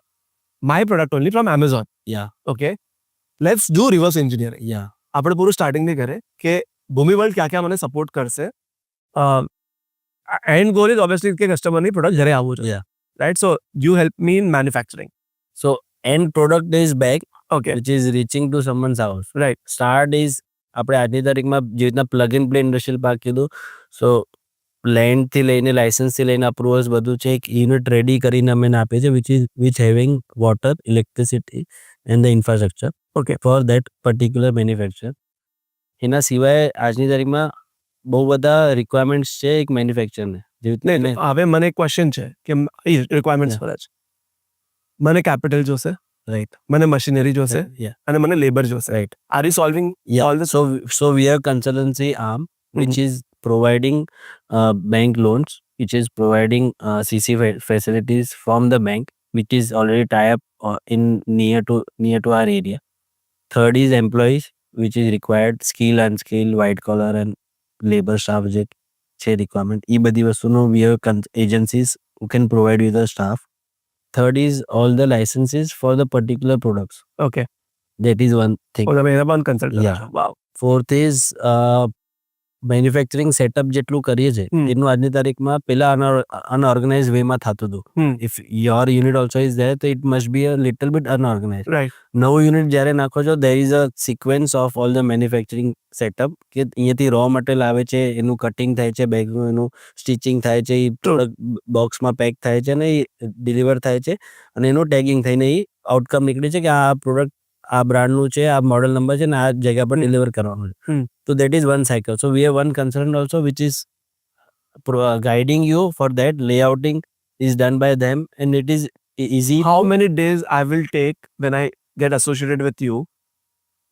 my product only from Amazon. Ya okay, let's do reverse engineering. Ya આપણે પૂરું સ્ટાર્ટિંગથી કરે કે ભૂમિબળ ક્યાં ક્યાં મને સપોર્ટ કરશે. એન્ડ ગોલ ઇઝ ઓબ્વિયસલી કે કસ્ટમરની પ્રોડક્ટ ઘરે આવવું જોઈએ. Yeah. Right, so you help me in manufacturing. So and product is back okay, which is reaching to someone's house. Right start is આપણે આજની તારીખમાં જે રીતના plug in play industrial park કીધું, સો લેન્ડથી લઈને લાયસન્સથી લઈને અપ્રુવલ્સ બધું છે એક યુનિટ રેડી કરીને અમે આપીએ છીએ which having water, electricity and the infrastructure Okay. For that particular manufacture. એના સિવાય આજની તારીખમાં બહુ બધા રિક્વાયરમેન્ટ્સ છે એક મેન્યુફેક્ચરને. જેવી નહીં હવે મને એક ક્વેશ્ચન છે કે રિક્વાયરમેન્ટ્સ Yeah. પર જ મને કેપિટલ જોશે, રાઈટ મને મશીનરી જોશે અને મને લેબર જોશે. Right are you solving Yeah. all this? So we have consultancy arm which is providing bank loans, which is providing CC facilities from the bank, which is already tie up in near to our area. Third is employees, which is required skill, unskilled, white collar and labor staff જે છે requirement. એ બધી વસ્તુનો we have agencies who can provide you the staff. Third is all the licenses for the particular products. Okay. That is one thing. તમે એના પણ consult Yeah. Wow. Fourth is manufacturing setup જેટલું કરીએ છે એનું આજની તારીખમાં પેલા અનઓર્ગેનાઇઝ વેમાં થતું હતું. If your unit also is there તો it must be a little bit unorganise. Right નવું યુનિટ જ્યારે નાખો છો there is a sequence of all the manufacturing setup કે અહીંયાથી રો મટીરિયલ આવે છે, એનું કટિંગ થાય છે, બેગનું એનું સ્ટિચિંગ થાય છે, એ પ્રોડક્ટ બોક્સમાં પેક થાય છે અને એ ડિલિવર થાય છે અને એનું ટેગિંગ થઈને એ આઉટકમ નીકળે છે કે આ પ્રોડક્ટ આ બ્રાન્ડનું છે, આ મોડલ નંબર છે ને આ જગ્યા પર ડિલિવર કરવાનું છે. તો that is one cycle. So we have one consultant also which is guiding you for that. Layouting is done by them, and it is easy. How many days I will take when I get associated with you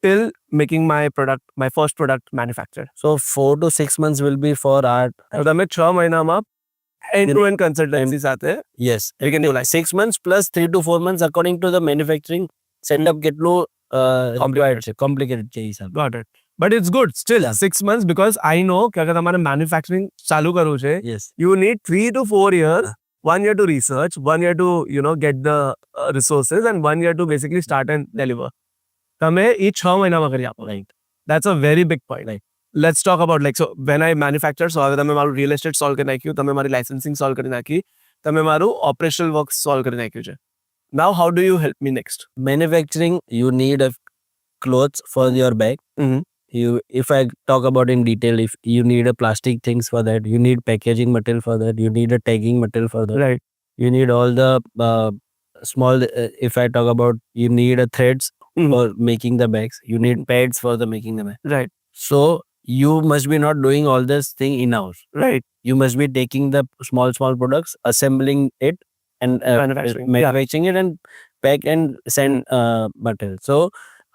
till making my first product manufactured? So 4 to 6 months will be for art. તો તમે 6 મહિનામાં end to end consultancy સાથે Yes, we can do like 6 months plus 3 to 4 months according to the manufacturing setup કેટલું required છે, complicated છે એ હિસાબ. got it. But it's good still 6 months because I know કે અગર તમારે manufacturing ચાલુ કરવું છે, Yes. you need 3 to 4 years, 1 year to research, 1 year to get the resources, and 1 year to basically start and deliver. તમે એ 6 મહિનામાં કરી આપો. Right. That's a very big point. Right. Let's talk about like, so when I manufacture, so હવે તમે મારું real estate solve કરી નાખ્યું, તમે મારી licensing solve કરી નાખી, તમે મારું operational work solve કરી નાખ્યું છે. Now how do you help me next? Manufacturing, you need a clothes for your bag. Mhm. If I talk about in detail, if you need a plastic things for that, you need packaging material for that, you need a tagging material for that, Right. you need all the small if I talk about, you need a threads Mhm. for making the bags, you need pads for the making the bag. Right. So you must be not doing all this thing in house. Right. You must be taking the small products, assembling it, and Manufacturing, yeah. manufacturing it, and pack and send material. So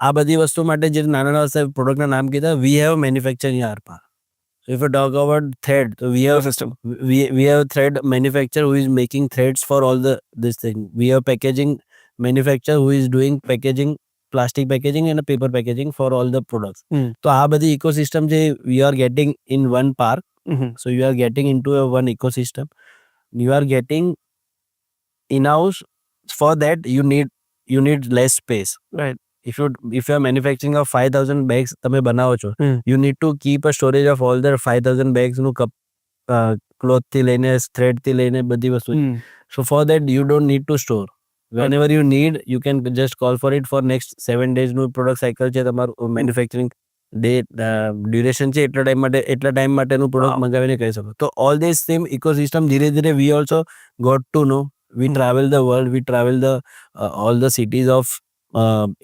આ બધી વસ્તુ માટે જે નાના પ્રોડક્ટના નામ કીધા, we have manufacturing in our part. So if you talk about thread, so we have System. we have thread manufacturer who is making threads for all this thing. We have packaging manufacturer who is doing packaging, plastic packaging and a paper packaging for all the products. તો આ બધી ecosystem જે we are getting in one park. Mhm. So you are getting into a one ecosystem. You are getting in-house. For that you need less space. Right. If you are manufacturing of 5,000 bags તમે બનાવો છો, you need to keep a storage of all the 5,000 bags નું cloth થી લઈને thread થી લઈને બધી વસ્તુ. So for that you don't need to store. Whenever you need, you can just call for it for next 7 days નું product cycle છે તમારું manufacturing day duration છે, એટલા time માટેનું product મંગાવીને કરી શકો. તો all this same ecosystem ધીરે ધીરે we also got to know. We travel the world, we travel the all the cities of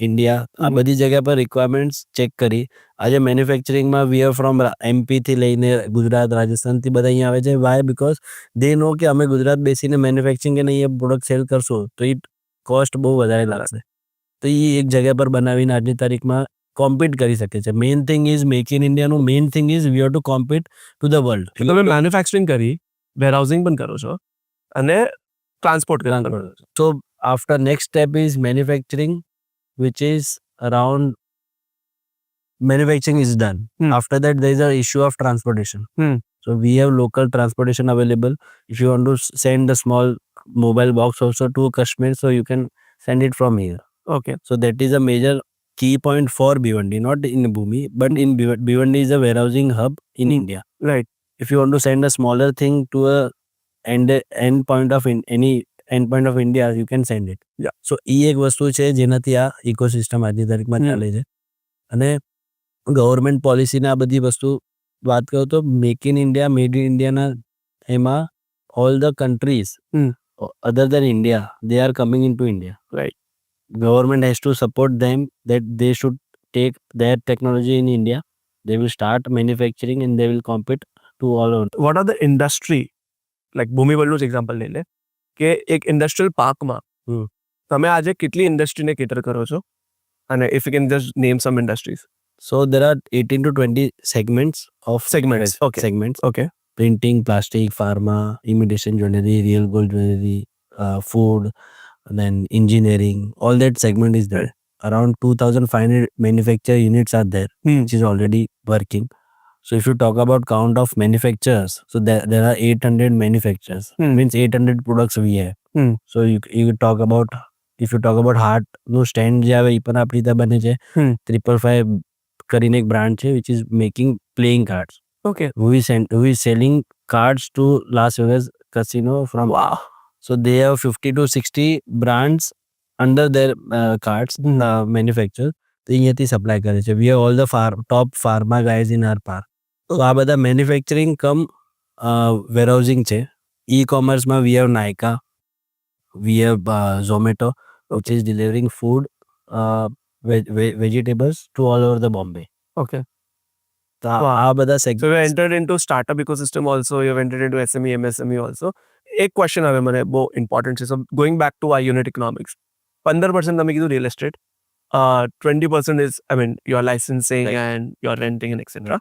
India. આ બધી જગ્યા પર requirements check કરી. આજે manufacturing માં we are from MP થી લઈને ગુજરાત, રાજસ્થાન થી બધા અહીંયા આવે છે. Why? Because they know કે અમે ગુજરાત બેસીને manufacturing અને અહીંયા product sell કરશો તો it cost બહુ વધારે લાગશે. તો એ એક જગ્યા પર બનાવીને આજની તારીખમાં compete કરી શકે છે. Main thing is make in India નું main thing is we have to compete to the world. તમે manufacturing કરી, warehousing પણ કરો છો અને transport કરો છો. So after next step is manufacturing, which is around manufacturing is done. After that there is a issue of transportation. So we have local transportation available. If you want to send a small mobile box also to Kashmir, so you can send it from here. Okay. So that is a major key point for Bhiwandi, not in Bhumi, but in Bhiwandi is a warehousing hub in India. Right. If you want to send a smaller thing to a end point of any end point of India, you can send it. Yeah. So એ એક વસ્તુ છે જેનાથી આ ecosystem આજની તારીખમાં ચાલે છે. અને ગવર્મેન્ટ પોલિસીના આ બધી વસ્તુ વાત કરું તો make in India, made in ઇન્ડિયાના એમાં all the countries other than India, they are coming into India. Right. Government has to support them that they should take their technology in India. They will start manufacturing and they will compete to all over. What are the industry, like ભૂમિબળનું જ example લઈ લે કે એક industrial parkમાં તમે આજે કેટલી ઇન્ડસ્ટ્રીને cater કરો છો, અને if you can just name some industries. So there are 18 to 20 segments of Segments. Okay. segments. Okay. Printing, plastic, pharma, imitation jewelry, real gold jewelry, food, and then engineering. All that segment is there. Around 2,500 manufacturer units are there, which is already working. So if you talk about count of manufacturers, so there are 800 manufacturers. Means 800 products we have. So you talk about, if you talk about heart નું stand જે આવે એ પણ આપણી ત્યાં બને છે. 555 કરીને એક બ્રાન્ડ છે which is making playing cards. Okay. Who is selling cards to Las Vegas casino from. Wow. So they have 50 to 60 brands under their cards manufacturer. તો અહીંયાથી સપ્લાય કરે છે. We have all the top pharma guys in our park. તો આ બધા manufacturing કમ warehousing છે. E-commerceમાં we have Nykaa, we have Zomato, which is delivering food, vegetables to all over the Bombay. Okay. તો Wow. આ બધા So you segment entered into startup ecosystem also, you've entered into SME, MSME also. એક question હવે મને બહુ important છે. સો going back to આ unit economics, 15% તમે કીધું real estate, 20% is, I mean, your licensing Right. and your renting and etc.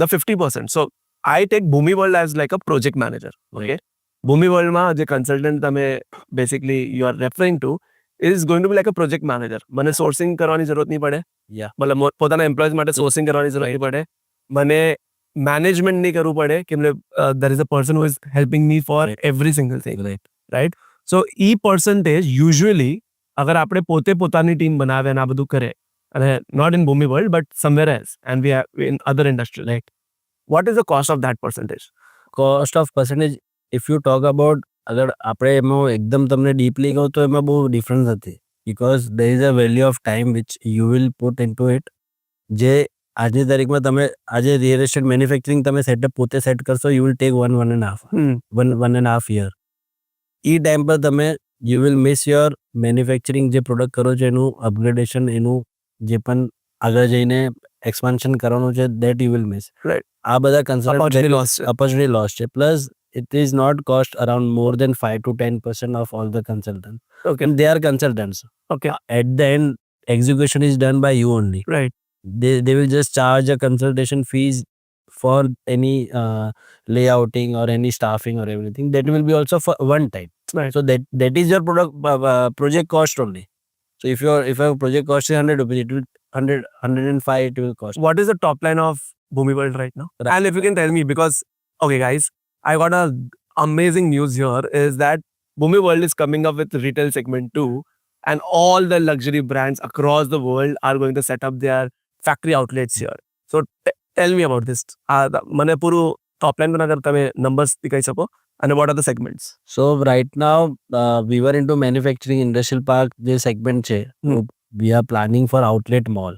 The 50%. So I take Bhumi World as like a project manager. Okay. Bhumi World માં જે consultant તમે basically you are referring to is going to be like a project manager. મને sourcing કરવાની જરૂરત નહીં પડે. Yeah. મતલબ પોતાના એમ્પ્લોઈઝ માટે sourcing કરવાની જરૂરત નહીં પડે. મને મેનેજમેન્ટ નહીં કરવું પડે કે there is a person who is helping me for every single thing. Right? So E percentage usually અગર આપણે પોતે પોતાની ટીમ બનાવે અને આ બધું કરે, અને not in Bhumi World but somewhere else, and we have in other industry, like what is the cost of that percentage? Cost of percentage if you talk about, અગર આપણે એમાં એકદમ તમને ડીપલી કહું તો એમાં બહુ ડિફરન્સ હતી, because there is a value of time which you will put into it. જે આજની તારીખમાં તમે આજે રિયલ એસ્ટેટ મેન્યુફેક્ચરિંગ તમે સેટઅપ પોતે સેટ કરશો, you will take one and half year. એ ટાઈમ પર તમે you will miss your manufacturing જે પ્રોડક્ટ કરો છો એનું અપગ્રેડેશન, એનું જે પણ આગળ જઈને એક્સપાન્શન કરવાનું છે, that you will miss. Right. આ બધા Opportunity loss છે. opportunity loss છે. Plus it is not cost around more than 5 to 10% of all the consultants. Okay. And they are consultants. Okay. At the end, execution is done by you only. Right. They will just charge a consultation fees for any layouting or any staffing or everything. That will be also for one time. Right. So that is your project cost only. So if your project cost is 100 rupees, it will 105 it will cost. What is the top line of Bhumi World right now? Right. And if you can tell me, because okay guys, I got a amazing news here is that Bhumi World is coming up with retail segment 2, and all the luxury brands across the world are going to set up their factory outlets here. So tell me about this. મને પૂરું top line પર અગર તમે numbers દેખાઈ શકો, and what are the segments? So right now, we were into manufacturing industrial park, the segment che. So we are planning for outlet mall.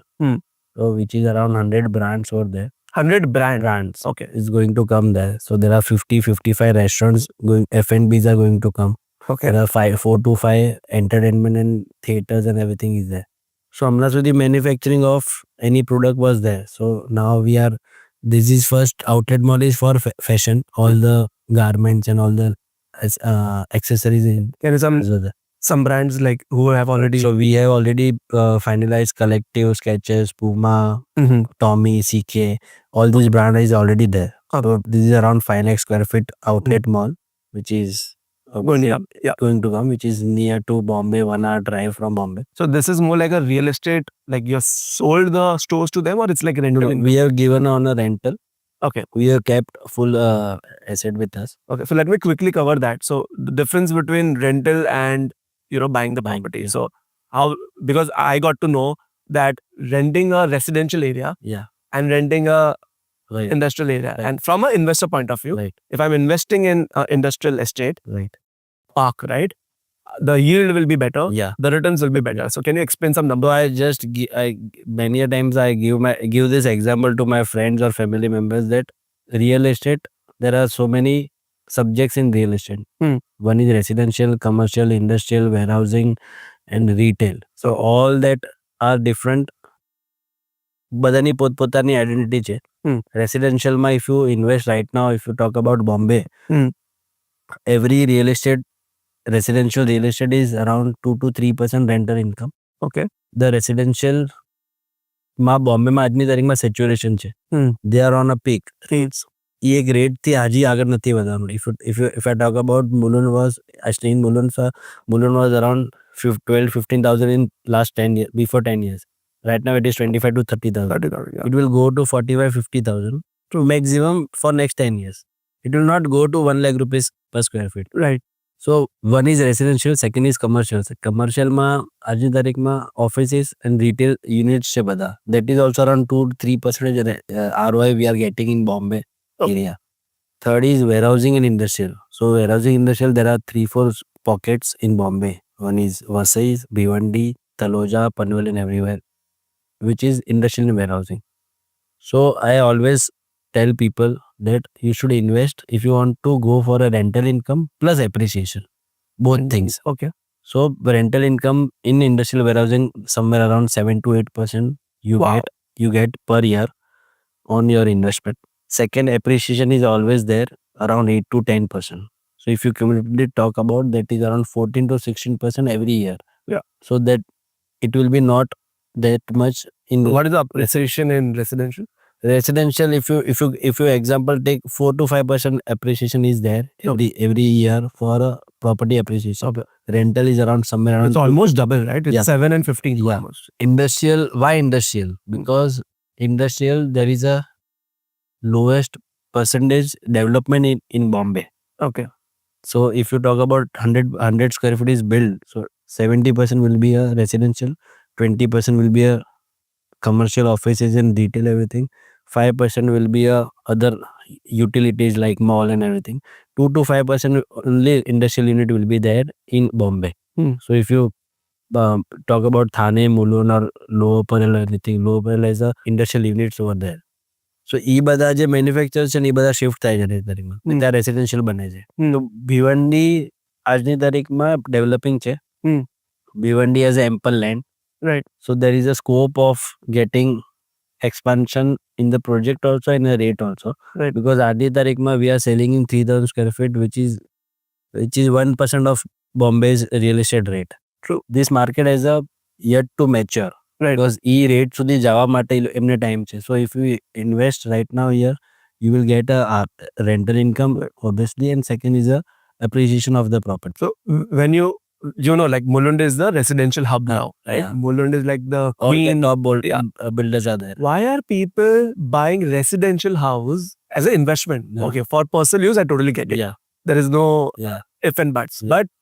So which is around 100 brands over there. 100 brands. Okay. Is going to come there. So there are 55 restaurants going, F&Bs are going to come. Okay. There are 4 to 5 entertainment and theaters and everything is there. So Amla the manufacturing of any product was there. So now this is first outlet mall is for fashion, all the garments and all the accessories in. There is some brands like who have already. So we have already finalized Collective, Skechers, Puma, Tommy, CK. All these brands is already there. So this is around 5 lakh square feet outlet mall, which is going to come, which is near to Bombay, 1 hour drive from Bombay. So this is more like a real estate, like you have sold the stores to them, or it's like rental? We have given on a rental. Okay. We have kept full asset with us. Okay. So let me quickly cover that. So the difference between rental and buying the property. Yeah. So how, because I got to know that renting a residential area Yeah. and renting a Right. industrial area, Right. and from an investor point of view, Right. if I'm investing in industrial estate Right. park, right, the yield will be better. Yeah. The returns will be better. So can you explain some So numbers? I just many a times I give this example to my friends or family members that real estate, there are so many subjects in real estate. One is residential, commercial, industrial, warehousing, and retail. So all that are different. બધાની પોતપોતાની identity છે. રેસિડેન્શિયલમાં if you invest right now, if you talk about Bombay, every residential real estate is around 2 to 3% rental income. Okay. The residential બોમ્બેમાં આજની તારીખમાં saturation છે. They are on a peak. Rates. એ એક રેટથી હજી આગળ નથી વધવાનું. If I talk about Mulund I stay in Mulund, sir. Mulund was around 12-15,000 in last 10 years, before 10 years. Right now it is 25 to 30,000. 30,000, yeah. It will go to 45-50,000 to maximum for next 10 years. It will not go to 1 lakh rupees per square feet. Right. So one is residential, second is commercial. Commercial માં આજની તારીખમાં offices and retail units છે બધા. That is also around 2-3% ROI we are getting in Bombay area. Third is warehousing and industrial. So warehousing industrial, there are 3-4 pockets in Bombay. One is Vasai, Bhiwandi, Taloja, Panvel and everywhere, which is industrial and warehousing. So I always tell people that you should invest if you want to go for a rental income plus appreciation. Both things. Okay. So rental income in industrial warehousing somewhere around 7 to 8% you Wow. get per year. on your investment. Second, appreciation is always there around 8 to 10%. So if you cumulatively talk about that is around 14 to 16% every year. Yeah. So that it will be not that much in What is the appreciation in residential? residential. If you example take 4 to 5% appreciation is there every year for a property appreciation. Okay. Rental is around somewhere around It's almost double, right? It's Yeah. 7 and 15 Yeah. almost. Industrial. Why industrial? Because industrial there is a lowest percentage development in Bombay. Okay. So if you talk about 100 square feet is built, so 70% will be a residential, 20% will be a commercial offices and retail everything, 5% will be a other utilities like mall and everything, 2 to 5% only industrial unit will be there in Bombay. So if you talk about Thane, Mulund or Lower Parel or anything, Lower Parel is a industrial units over there. So એ બધા જે manufacture છે ને એ બધા shift થાય છે આજની તારીખમાં ત્યાં રેસિડેન્શિયલ બને છે. તો ભિવંડી આજની તારીખમાં ડેવલપિંગ છે. Bhiwandi has ample land. Right. So there is a scope of getting expansion in the project also and the rate also. Right. Because આજની તારીખમાં we are selling in 3000 square feet which is 1% of Bombay's real estate rate. True. This market has a yet to mature. Right. Because e rate સુધી જવા માટે એમને time છે. So if you invest right now here, you will get a rental income obviously, and second is a appreciation of the property. So when you know, like Mulund is the residential hub now, right? Yeah. Mulund is like the All the queen. top builders are there. Why are people buying residential house as an investment? Yeah. Okay, for personal use, I totally get it. Yeah. There is no Yeah. if and buts. Yeah. But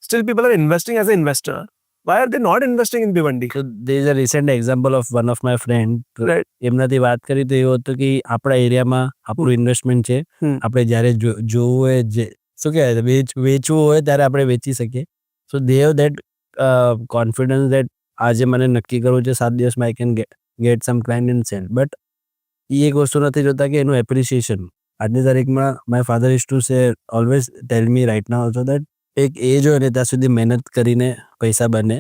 still people are investing as an investor. Why are they not investing in Bhiwandi? So there is a recent example of one of my friend. Right. એમનાથી વાત કરી તો એવું હતું કે આપણા એરિયામાં આપણું ઇન્વેસ્ટમેન્ટ છે, આપણે જ્યારે જોવું હોય શું કહેવાય વેચવું હોય ત્યારે આપણે વેચી શકીએ. So they have that confidence that આજે મને નક્કી કરવું છે 7 દિવસમાં I can get some client and sell. But એ એક વસ્તુ નથી જોતા કે એનું એપ્રિસિએશન. આજની તારીખમાં my father is to say always tell me right now also that એક એજ હોય ને ત્યાં સુધી મહેનત કરીને પૈસા બને,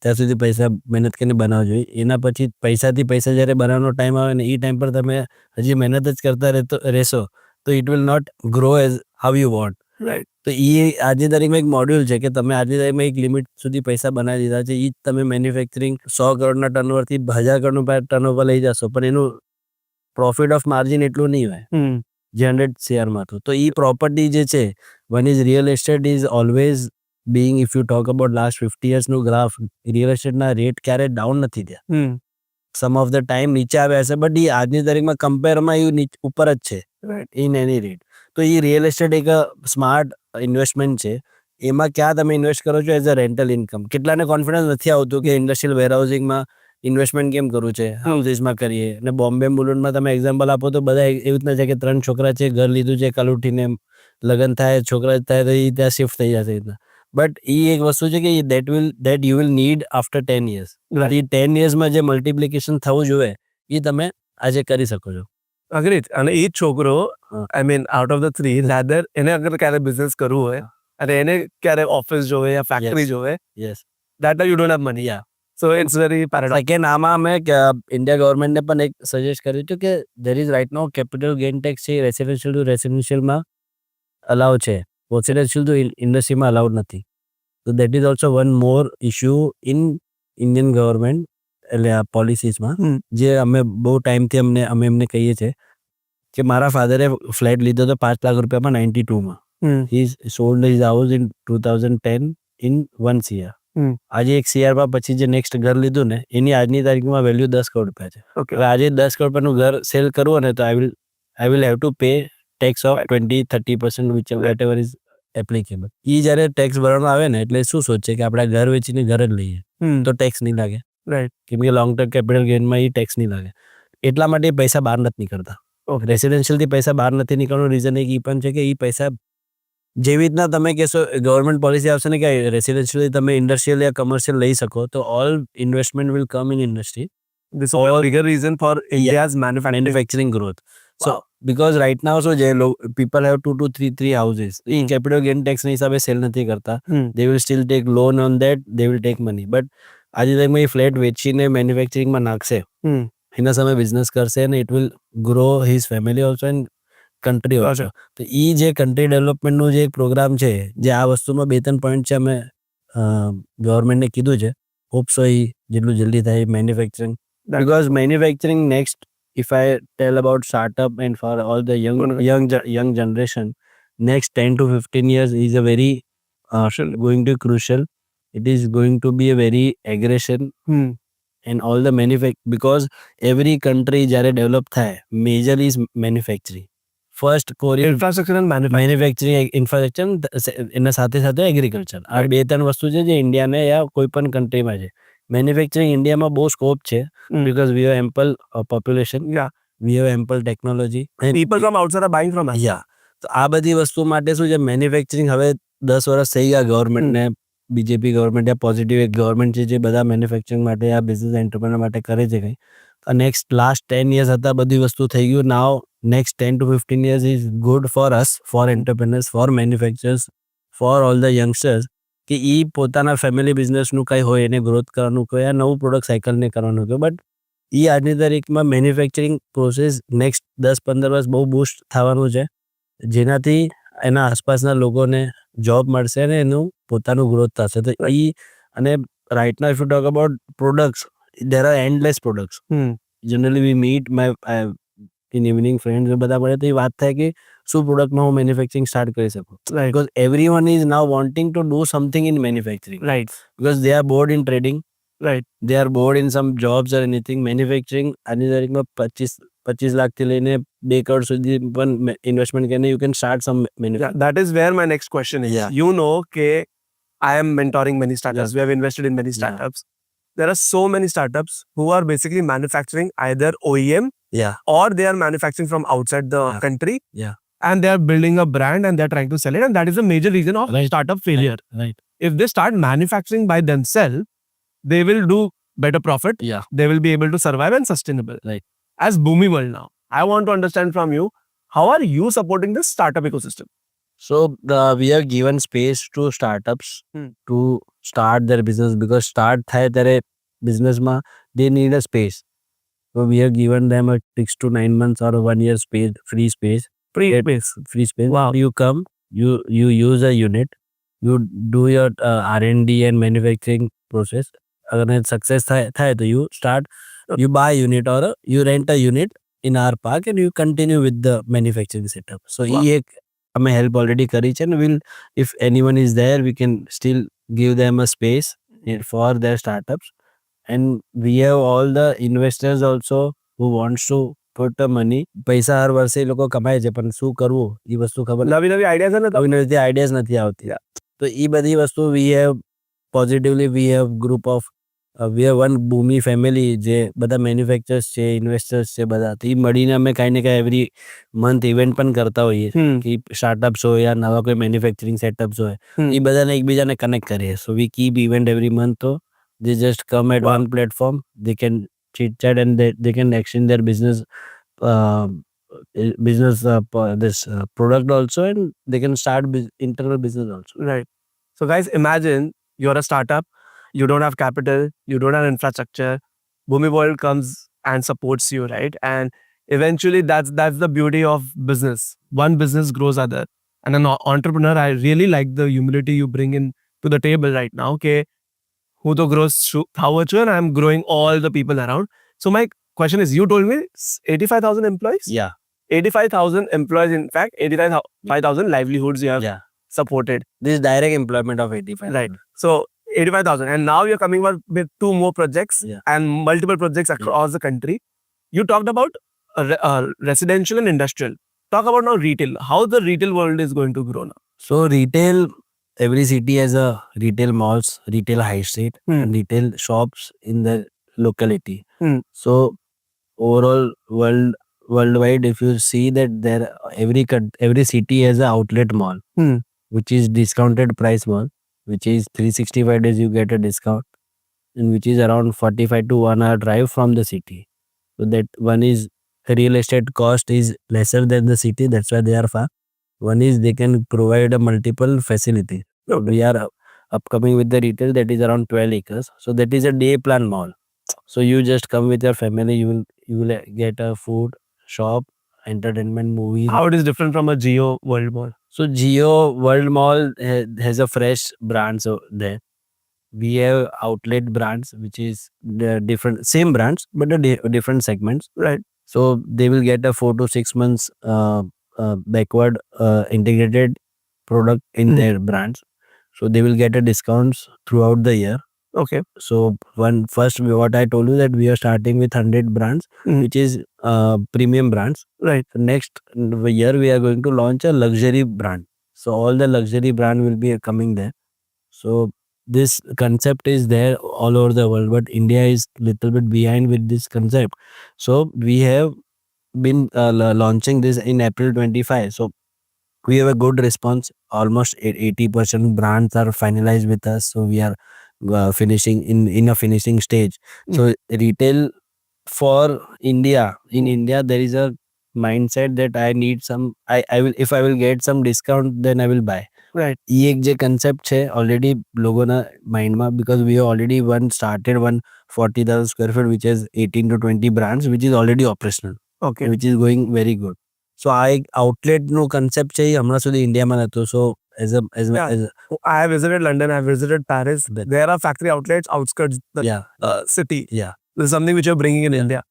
ત્યાં સુધી પૈસા મહેનત કરીને બનાવવા જોઈએ. એના પછી પૈસાથી પૈસા જ્યારે બનાવવાનો ટાઈમ આવે ને એ ટાઈમ પર તમે હજી મહેનત જ કરતા રહેશો તો it will not grow as how you want. Right. તો એ આજની તારીખમાં એક મોડ્યુલ છે કે તમે આજની તારીખમાં એક લિમિટ સુધી પૈસા બનાવી દીધા છે. એ જ તમે મેન્યુફેક્ચરિંગ 100 કરોડના ટર્નઓવરથી 1000 કરોડનું ટર્નઓવર લઈ જશો પણ એનું પ્રોફિટ ઓફ માર્જિન એટલું નહીં હોય જે 100 શેરમાં હતું. તો એ પ્રોપર્ટી જે છે one is real estate is always being, if you talk about last 50 years નું ગ્રાફ, રિયલ એસ્ટેટના રેટ ક્યારે ડાઉન નથી થયા. સમ ઓફ ધ ટાઈમ નીચે આવ્યા છે બટ એ આજની તારીખમાં કમ્પેરમાં એ ઉપર જ છે ઇન એની રેટ. તો એ રિયલ એસ્ટેટ એક સ્માર્ટ ઇન્વેસ્ટમેન્ટ છે. એમાં ક્યાં તમે ઇન્વેસ્ટ કરો છો એઝ અ રેન્ટલ ઇન્કમ. કેટલાને કોન્ફિડન્સ નથી આવતું કે ઇન્ડસ્ટ્રીયલ વેરહાઉસિંગમાં ઇન્વેસ્ટમેન્ટ કેમ કરવું છે, હાઉસીસમાં કરીએ. અને બોમ્બે મુલુંડમાં તમે એક્ઝામ્પલ આપો તો બધા એવી રીતના છે કે 3 છોકરા છે, ઘર લીધું છે, કાલ ઉઠીને લગ્ન થાય, છોકરા થાય તો એ ત્યાં શિફ્ટ થઈ જશે રીતના. બટ એ એક વસ્તુ છે કે that you will need after 10 years. એ 10 yearsમાં જે મલ્ટિપ્લિકેશન થવું જોઈએ એ તમે આજે કરી શકો છો. Agreed. અને એ જ છોકરો I mean out of the 3 rather એને અગર ક્યારે બિઝનેસ કરવું હોય અને એને ક્યારે ઓફિસ જોવે યા ફેક્ટરી જોવે, yes, that time you don't have money. Yeah. So it's very paradox. Second આમાં અમે ઇન્ડિયા ગવર્મેન્ટને પણ એક સજેસ્ટ કર્યું હતું કે there is right no capital gain tax છે રેસિડેન્શિયલ ટુ રેસિડેન્શિયલમાં અલાઉ છે, રેસિડેન્શિયલ ટુ ઇન્ડસ્ટ્રીમાં અલાઉડ નથી. તો that is also one more issue in Indian government એટલે આ પોલિસીસમાં જે અમે બહુ ટાઈમથી અમે એમને કહીએ છીએ કે મારા ફાધરે ફ્લેટ લીધો હતો 5 લાખ રૂપિયામાં 92માં. He sold his house in 2010 in 1 CR. આજે 1 CRમાં પછી જે નેક્સ્ટ ઘર લીધું ને એની આજની તારીખમાં વેલ્યુ 10 કરોડ રૂપિયા છે. હવે આજે 10 કરોડ રૂપિયાનું ઘર સેલ કરવું ને તો I will have to pay tax of 20-30% which whatever is applicable. એ જ્યારે ટેક્સ ભરવાનો આવે ને એટલે શું સોચે કે આપણે ઘર વેચીને ઘર જ લઈએ તો ટેક્સ નહીં લાગે. રાઈટ. કેમ કે લોંગ ટર્મ કેપિટલ ગેઇનમાં એ ટેક્સ નહીં લાગે. એટલા માટે એ પૈસા બહાર નથી નીકળતા. રેસિડેન્શિયલથી પૈસા બહાર નથી નીકળવાનું રીઝન એક એ પણ છે કે એ પૈસા જેવી રીતના તમે કહેશો ગવર્મેન્ટ પોલિસી આવશે ને કે રેસિડેન્શિયલી તમે ઇન્ડસ્ટ્રીયલ યા કમર્શિયલ લઈ શકો તો all investment will come in industry. This is a bigger reason for India's manufacturing growth. So because right now so people have 2 to 3 houses. Capital gain tax ના હિસાબે cell નથી કરતા. They will still take loan on that, they will take money. But આજે તમે એ flat વેચીને મેન્યુફેક્ચરિંગમાં નાખશે એના સામે બિઝનેસ કરશે અને it will grow his family also and country also. તો એ જે કન્ટ્રી ડેવલપમેન્ટનું જે એક પ્રોગ્રામ છે, જે આ વસ્તુમાં 2-3 પોઈન્ટ છે, અમે ગવર્મેન્ટને કીધું છે. હોપ સો એ જેટલું જલ્દી થાય manufacturing, because manufacturing next, if I tell about startup and for all the young generation, next 10 to 15 years is a very going to crucial. It is going to be a very aggression and all the because every country જ્યારે develop થાય major is manufacturing first Korean infrastructure and manufacturing infrastructure, એના સાથે સાથે agriculture. આ 2-3 વસ્તુ છે જે ઇન્ડિયાને યા કોઈ પણ કન્ટ્રીમાં છે. મેન્યુફેક્ચરિંગ ઇન્ડિયામાં બહુ સ્કોપ છે, because we have ample population, Yeah. we have ample technology and People from outside are buying from us. yeah. તો આ બધી વસ્તુ માટે શું છે, મેન્યુફેક્ચરિંગ હવે 10 વર્ષ થઈ ગયા ગવર્મેન્ટને, બીજેપી ગવર્મેન્ટ યા પોઝિટિવ એક ગવર્મેન્ટ છે જે બધા મેન્યુફેક્ચરિંગ માટે આ બિઝનેસ એન્ટરપ્રેનર માટે કરે છે કંઈ. નેક્સ્ટ લાસ્ટ 10 years હતા બધી વસ્તુ થઈ ગયું. Now next 10 to 15 years is good for us, for entrepreneurs, for manufacturers, for all the youngsters, કે એ પોતાના ફેમિલી બિઝનેસનું કંઈ હોય એને ગ્રોથ કરવાનું કહે યા નવું પ્રોડક્ટ સાયકલને કરવાનું કહે. બટ એ આજની તારીખમાં મેન્યુફેક્ચરિંગ પ્રોસેસ નેક્સ્ટ 10-15 વર્ષ બહુ બૂસ્ટ થવાનું છે, જેનાથી એના આસપાસના લોકોને જોબ મળશે અને એનું પોતાનું ગ્રોથ થશે. તો એ અને right now if you talk about products, there are endless products. Generally we meet my in evening friends બધા મળે તો એ વાત થાય કે શું પ્રોડક્ટમાં હું મેન્યુફેક્ચરિંગ સ્ટાર્ટ કરી શકું, because everyone is now wanting to do something in manufacturing, Right. because they are bored in trading, Right. they are bored in some jobs or anything. Manufacturing આજની તારીખમાં 25 લાખથી લઈને 2 કરોડ સુધી પણ ઇન્વેસ્ટમેન્ટ કરીને you can start some Yeah, manufacturing. that is where my next question is. Yeah. You know, okay, I am mentoring many startups. Yeah. We have invested in many startups. There are so many startups who are basically manufacturing either OEM Yeah, or they are manufacturing from outside the Yeah. country. Yeah. And they are building a brand and they are trying to sell it. And that is a major reason of Right. startup failure. right. If they start manufacturing by themselves, they will do better profit. Yeah, They will be able to survive and sustainable. Right. As Bhumi World now, I want to understand from you, how are you supporting this startup ecosystem? so we have given space to startups to start their business, because start થાય ત્યારે બિઝનેસમાં they need a space. So we have given them a 6 to 9 months or a 1 year space, free space. Free space. Wow. You come, you use a unit, you do your R&D and manufacturing process. अगर success થાય તો you start, you buy a unit or you rent a unit in our park and you continue with the manufacturing setup. So Wow. એ એક અમે help already કરી છે, and we'll, if anyone is there, we can still give them a space for their startups. And we have all the investors also who wants to put the money. પૈસા હર વર્ષે એ લોકો કમાય છે, પણ શું કરવું એ વસ્તુ ખબર નવી નવી ideas અને નવી નવી આઈડિયાઝ નથી આવતી. તો એ બધી વસ્તુ we have positively, we have group of we have one Bhumi family જે બધા મેન્યુફેક્ચર્સ છે, ઇન્વેસ્ટર્સ છે બધા. તો એ મળીને અમે કાંઈ ને કાંઈ એવરી મંથ ઇવેન્ટ પણ કરતા હોઈએ કે સ્ટાર્ટઅપ્સ હોય યા નવા કોઈ મેન્યુફેક્ચરિંગ સેટઅપ્સ હોય, એ બધાને એકબીજાને કનેક્ટ કરીએ. So we keep event every month. તો they just come at one platform, they can chit chat and they can exchange their business product also, and they can start internal business also. Right. So guys, imagine you're a startup, you don't have capital, you don't have infrastructure. Bhumi World comes and supports you, right? And eventually that's the beauty of business. One business grows other. And an entrepreneur, I really like the humility you bring in to the table right now. Okay, who to grows how and I'm growing all the people around. So my question is, you told me 85,000 employees? Yeah, 85,000 employees, in fact, 85,000 livelihoods you have yeah. supported. This is direct employment of 85. Right. So 85,000. And now you're coming up with 2 more projects Yeah. and multiple projects across the country. You talked about residential and industrial. Talk about now retail. How the retail world is going to grow now. So retail, every city has a retail malls, retail high street, and retail shops in the locality. So overall worldwide, if you see that there every city has an outlet mall, which is discounted price mall, which is 365 days you get a discount, and which is around 45 to 1 hour drive from the city. So that one is real estate cost is lesser than the city, that's why they are far. One is they can provide a multiple facility. We are upcoming with the retail that is around 12 acres. So that is a day plan mall. So you just come with your family, you will you will get a food shop, entertainment, movies. How it is different from a Geo World Mall? So Geo World Mall has a fresh brands there. We have outlet brands, which is the different same brands but the different segments. Right. So they will get a 4 to 6 months backward integrated product in their brands. So they will get a discounts throughout the year. Okay. So what I told you that we are starting with 100 brands, which is premium brands. Right. So next year we are going to launch a luxury brand. So all the luxury brand will be coming there. So this concept is there all over the world, but India is little bit behind with this concept. So we have been launching this in April 25. So we have a good response. Almost 80% brands are finalized with us. So we are finishing in a finishing stage. So retail for India, in India there is a mindset that I need some, I will, if I will get some discount then I will buy. Right. ये एक जो concept है already लोगों ना mind में, because we have already started 40,000 square feet which has 18 to 20 brands which is already operational, Okay. which is going very good. So આ એક outlet નો concept છે, એ હમણાં સુધી ઇન્ડિયામાં નહોતો. So I have visited London, I have visited Paris. There are factory outlets outskirts the yeah, city. yeah. This is something which you're bringing in India.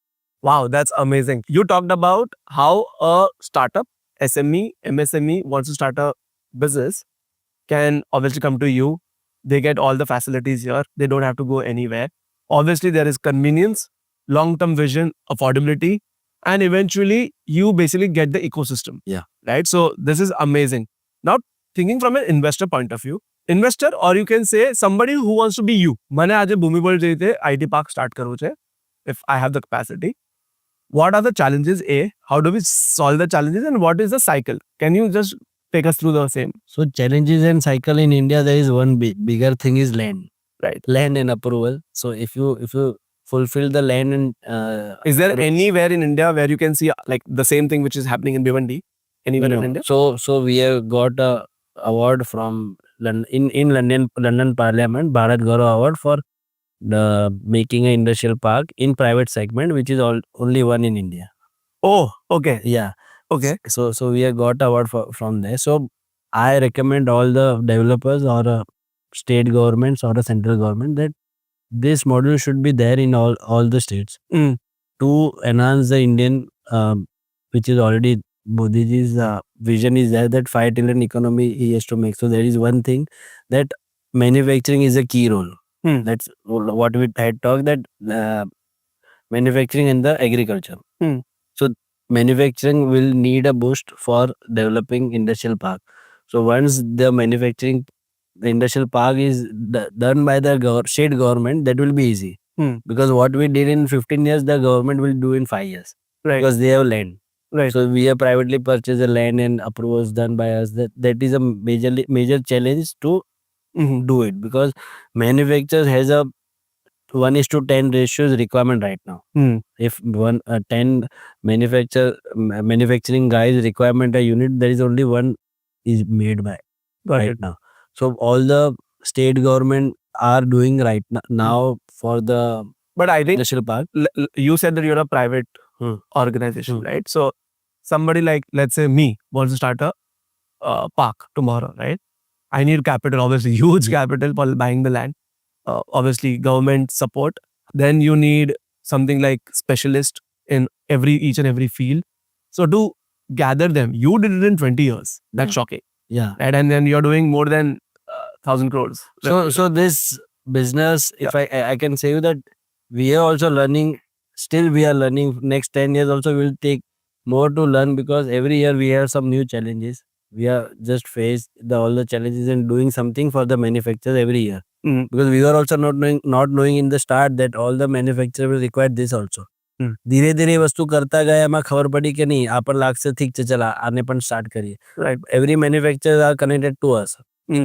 Wow, that's amazing. You talked about how a startup, SME, MSME wants to start a business can obviously come to you. They get all the facilities here. They don't have to go anywhere. Obviously, there is convenience, long-term vision, affordability, and eventually you basically get the ecosystem. Yeah. Right? So this is amazing. Now, thinking from an investor point of view, investor, or you can say somebody who wants to be you. મને આજે ભૂમિબળ જે રીતે IT park start કરવું છે, if I have the capacity. What are the challenges? How do we solve the challenges, and what is the cycle? Can you just take us through the same? So challenges and cycle in India, there is one bigger thing is land. Right. Land and approval. So if you fulfill the land and Is there anywhere in India where you can see like the same thing which is happening in Bhiwandi? Anywhere in India? So we have got a award from in London Parliament, Bharat Gaurav Award for the making an industrial park in private segment, which is only one in India. Oh, okay. Yeah. Okay. So we have got award from there. So I recommend all the developers or state governments or the central government that this model should be there in all the states to enhance the Indian, which is already Modi's vision is there that 5 trillion economy he has to make. So there is one thing that manufacturing is a key role. That's what we had talked, that manufacturing and the agriculture. So manufacturing will need a boost for developing industrial park. So once the industrial park is done by the state government, that will be easy. Because what we did in 15 years, the government will do in 5 years. Right. Because they have land. Right. So we have privately purchased the land and approvals done by us. That is a major challenge to do it, because manufacturers has a 1:10 ratios requirement right now. If 10 manufacturing guys requirement a unit, there is only one is made by right now. So all the state government are doing right now for the But I think industrial park. you said that you're a private organization, right? So somebody like, let's say me, wants to start a park tomorrow, right? I need capital, obviously huge capital for buying the land. Obviously government support. Then you need something like specialist in each and every field. So to gather them, you did it in 20 years. That's shocking. Yeah. Right? And then you're doing more than 1,000 crores. So this business, if I can say you that we are also learning, still we are learning. Next 10 years also will take more to learn, because every year we have some new challenges. We are just faced all the challenges and doing something for the manufacturers every year. Because we were also not knowing in the start that all the manufacturers will require this also. ધીરે ધીરે વસ્તુ કરતા ગયા, એમાં ખબર પડી કે નહીં આ પણ લાગશે, ઠીક છે ચલા આને પણ સ્ટાર્ટ કરીએ. Right. Every manufacturer are connected to us.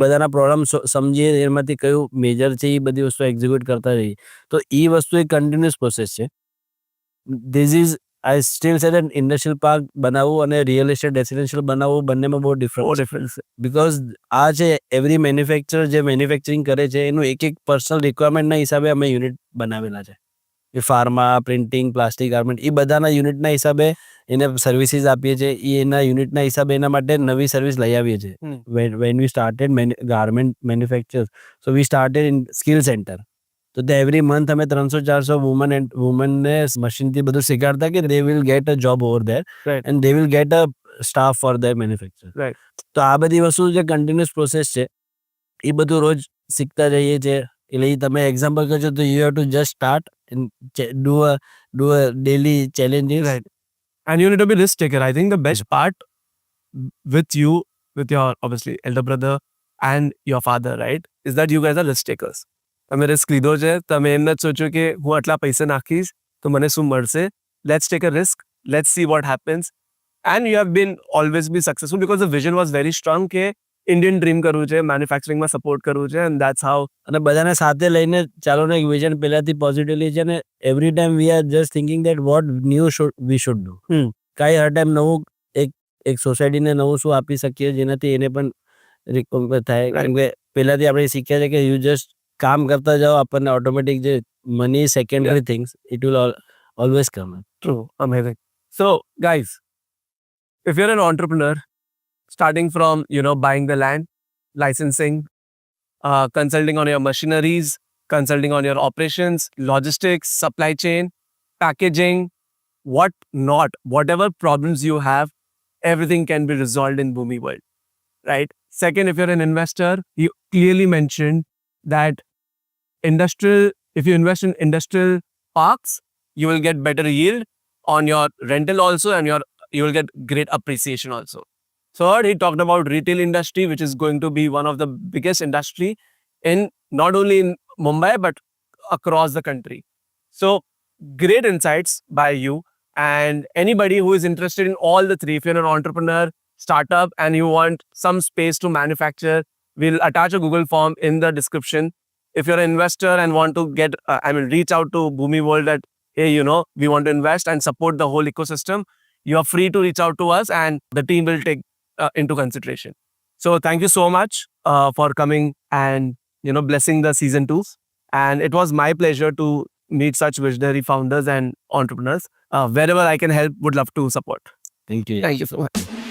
બધાના પ્રોબ્લેમ સમજીએ, એમાંથી કયું મેજર છે એ બધી વસ્તુ એક્ઝિક્યુટ કરતા રહીએ. તો એ વસ્તુ એક કન્ટિન્યુઅસ પ્રોસેસ છે. This is, I still say that industrial park બનાવવું અને real estate residential બનાવવું બંનેમાં બહુ ડિફરન્સ. Because આ છે every manufacturer જે મેન્યુફેક્ચરિંગ કરે છે એનું એક પર્સનલ રિક્વાયરમેન્ટના હિસાબે અમે યુનિટ બનાવેલા છે. એ ફાર્મા, પ્રિન્ટિંગ, પ્લાસ્ટિક ગાર્મેન્ટ એ બધાના યુનિટના હિસાબે એને સર્વિસીસ આપીએ છીએ. એ એના યુનિટના હિસાબે એના માટે નવી સર્વિસ લઈ આવીએ છીએ. When we started garment manufacturers, so we started in skill center. તો તે એવરી મંથ અમે 300-400 વુમનને મશીનથી બધું શીખવાડતા કે they will get a job over there Right. And they will get a staff four there manufacture. Right. તો આ બધી વસ્તુ જે કન્ટિન્યુઅસ પ્રોસેસ છે એ બધું રોજ શીખતા જઈએ છીએ. એટલે એ તમે એક્ઝામ્પલ કરજો તો you have to just start do a daily challenges. Right. And you need to be risk taker. I think the best part with you, with your obviously elder brother and your father, right, is that you guys are risk takers. તમે risk લીધો છે, તમે એમ નથી સોચ્યું કે હું આટલા પૈસા નાખીશ તો મને શું મળશે. Let's take a risk, let's see what happens. And you have been always be successful because the vision was very strong કે ઇન્ડિયન ડ્રીમ કરવું છે, મેન્યુફેક્ચરિંગમાં સપોર્ટ કરવું છે, એન્ડ દેટ્સ હાઉ. અને બધાને સાથે લઈને ચાલો ને એક વિઝન પહેલાથી પોઝિટિવલી છે ને every time we are just thinking that vote new we should do. કાંઈ હર ટાઈમ નવું એક સોસાયટીને નવું શું આપી શકીએ જેનાથી એને પણ રિકોમ્પેન્સ થાય. કારણ કે પહેલાથી આપણે શીખ્યા છે કે યુ જસ્ટ કામ કરતા જાઓ, આપણને ઓટોમેટિક જે money secondary things it will always come. True. Amazing. So, guys, if you're an entrepreneur, starting from, buying the land, licensing, consulting on your machineries, consulting on your operations, logistics, supply chain, packaging, what not, whatever problems you have, everything can be resolved in Boomi World, right? Second, if you're an investor, you clearly mentioned that if you invest in industrial parks, you will get better yield on your rental also, and you will get great appreciation also. Third, he talked about retail industry, which is going to be one of the biggest industry in not only in Mumbai but across the country. So great insights by you. And anybody who is interested in all the three, if you're an entrepreneur, startup, and you want some space to manufacture, we'll attach a Google form in the description. If you're an investor and want to reach out to Boomi World that, hey, we want to invest and support the whole ecosystem, you are free to reach out to us and the team will take into consideration. So thank you so much for coming and, blessing the season 2. And it was my pleasure to meet such visionary founders and entrepreneurs. Wherever I can help, would love to support. Thank you. Thank you so much.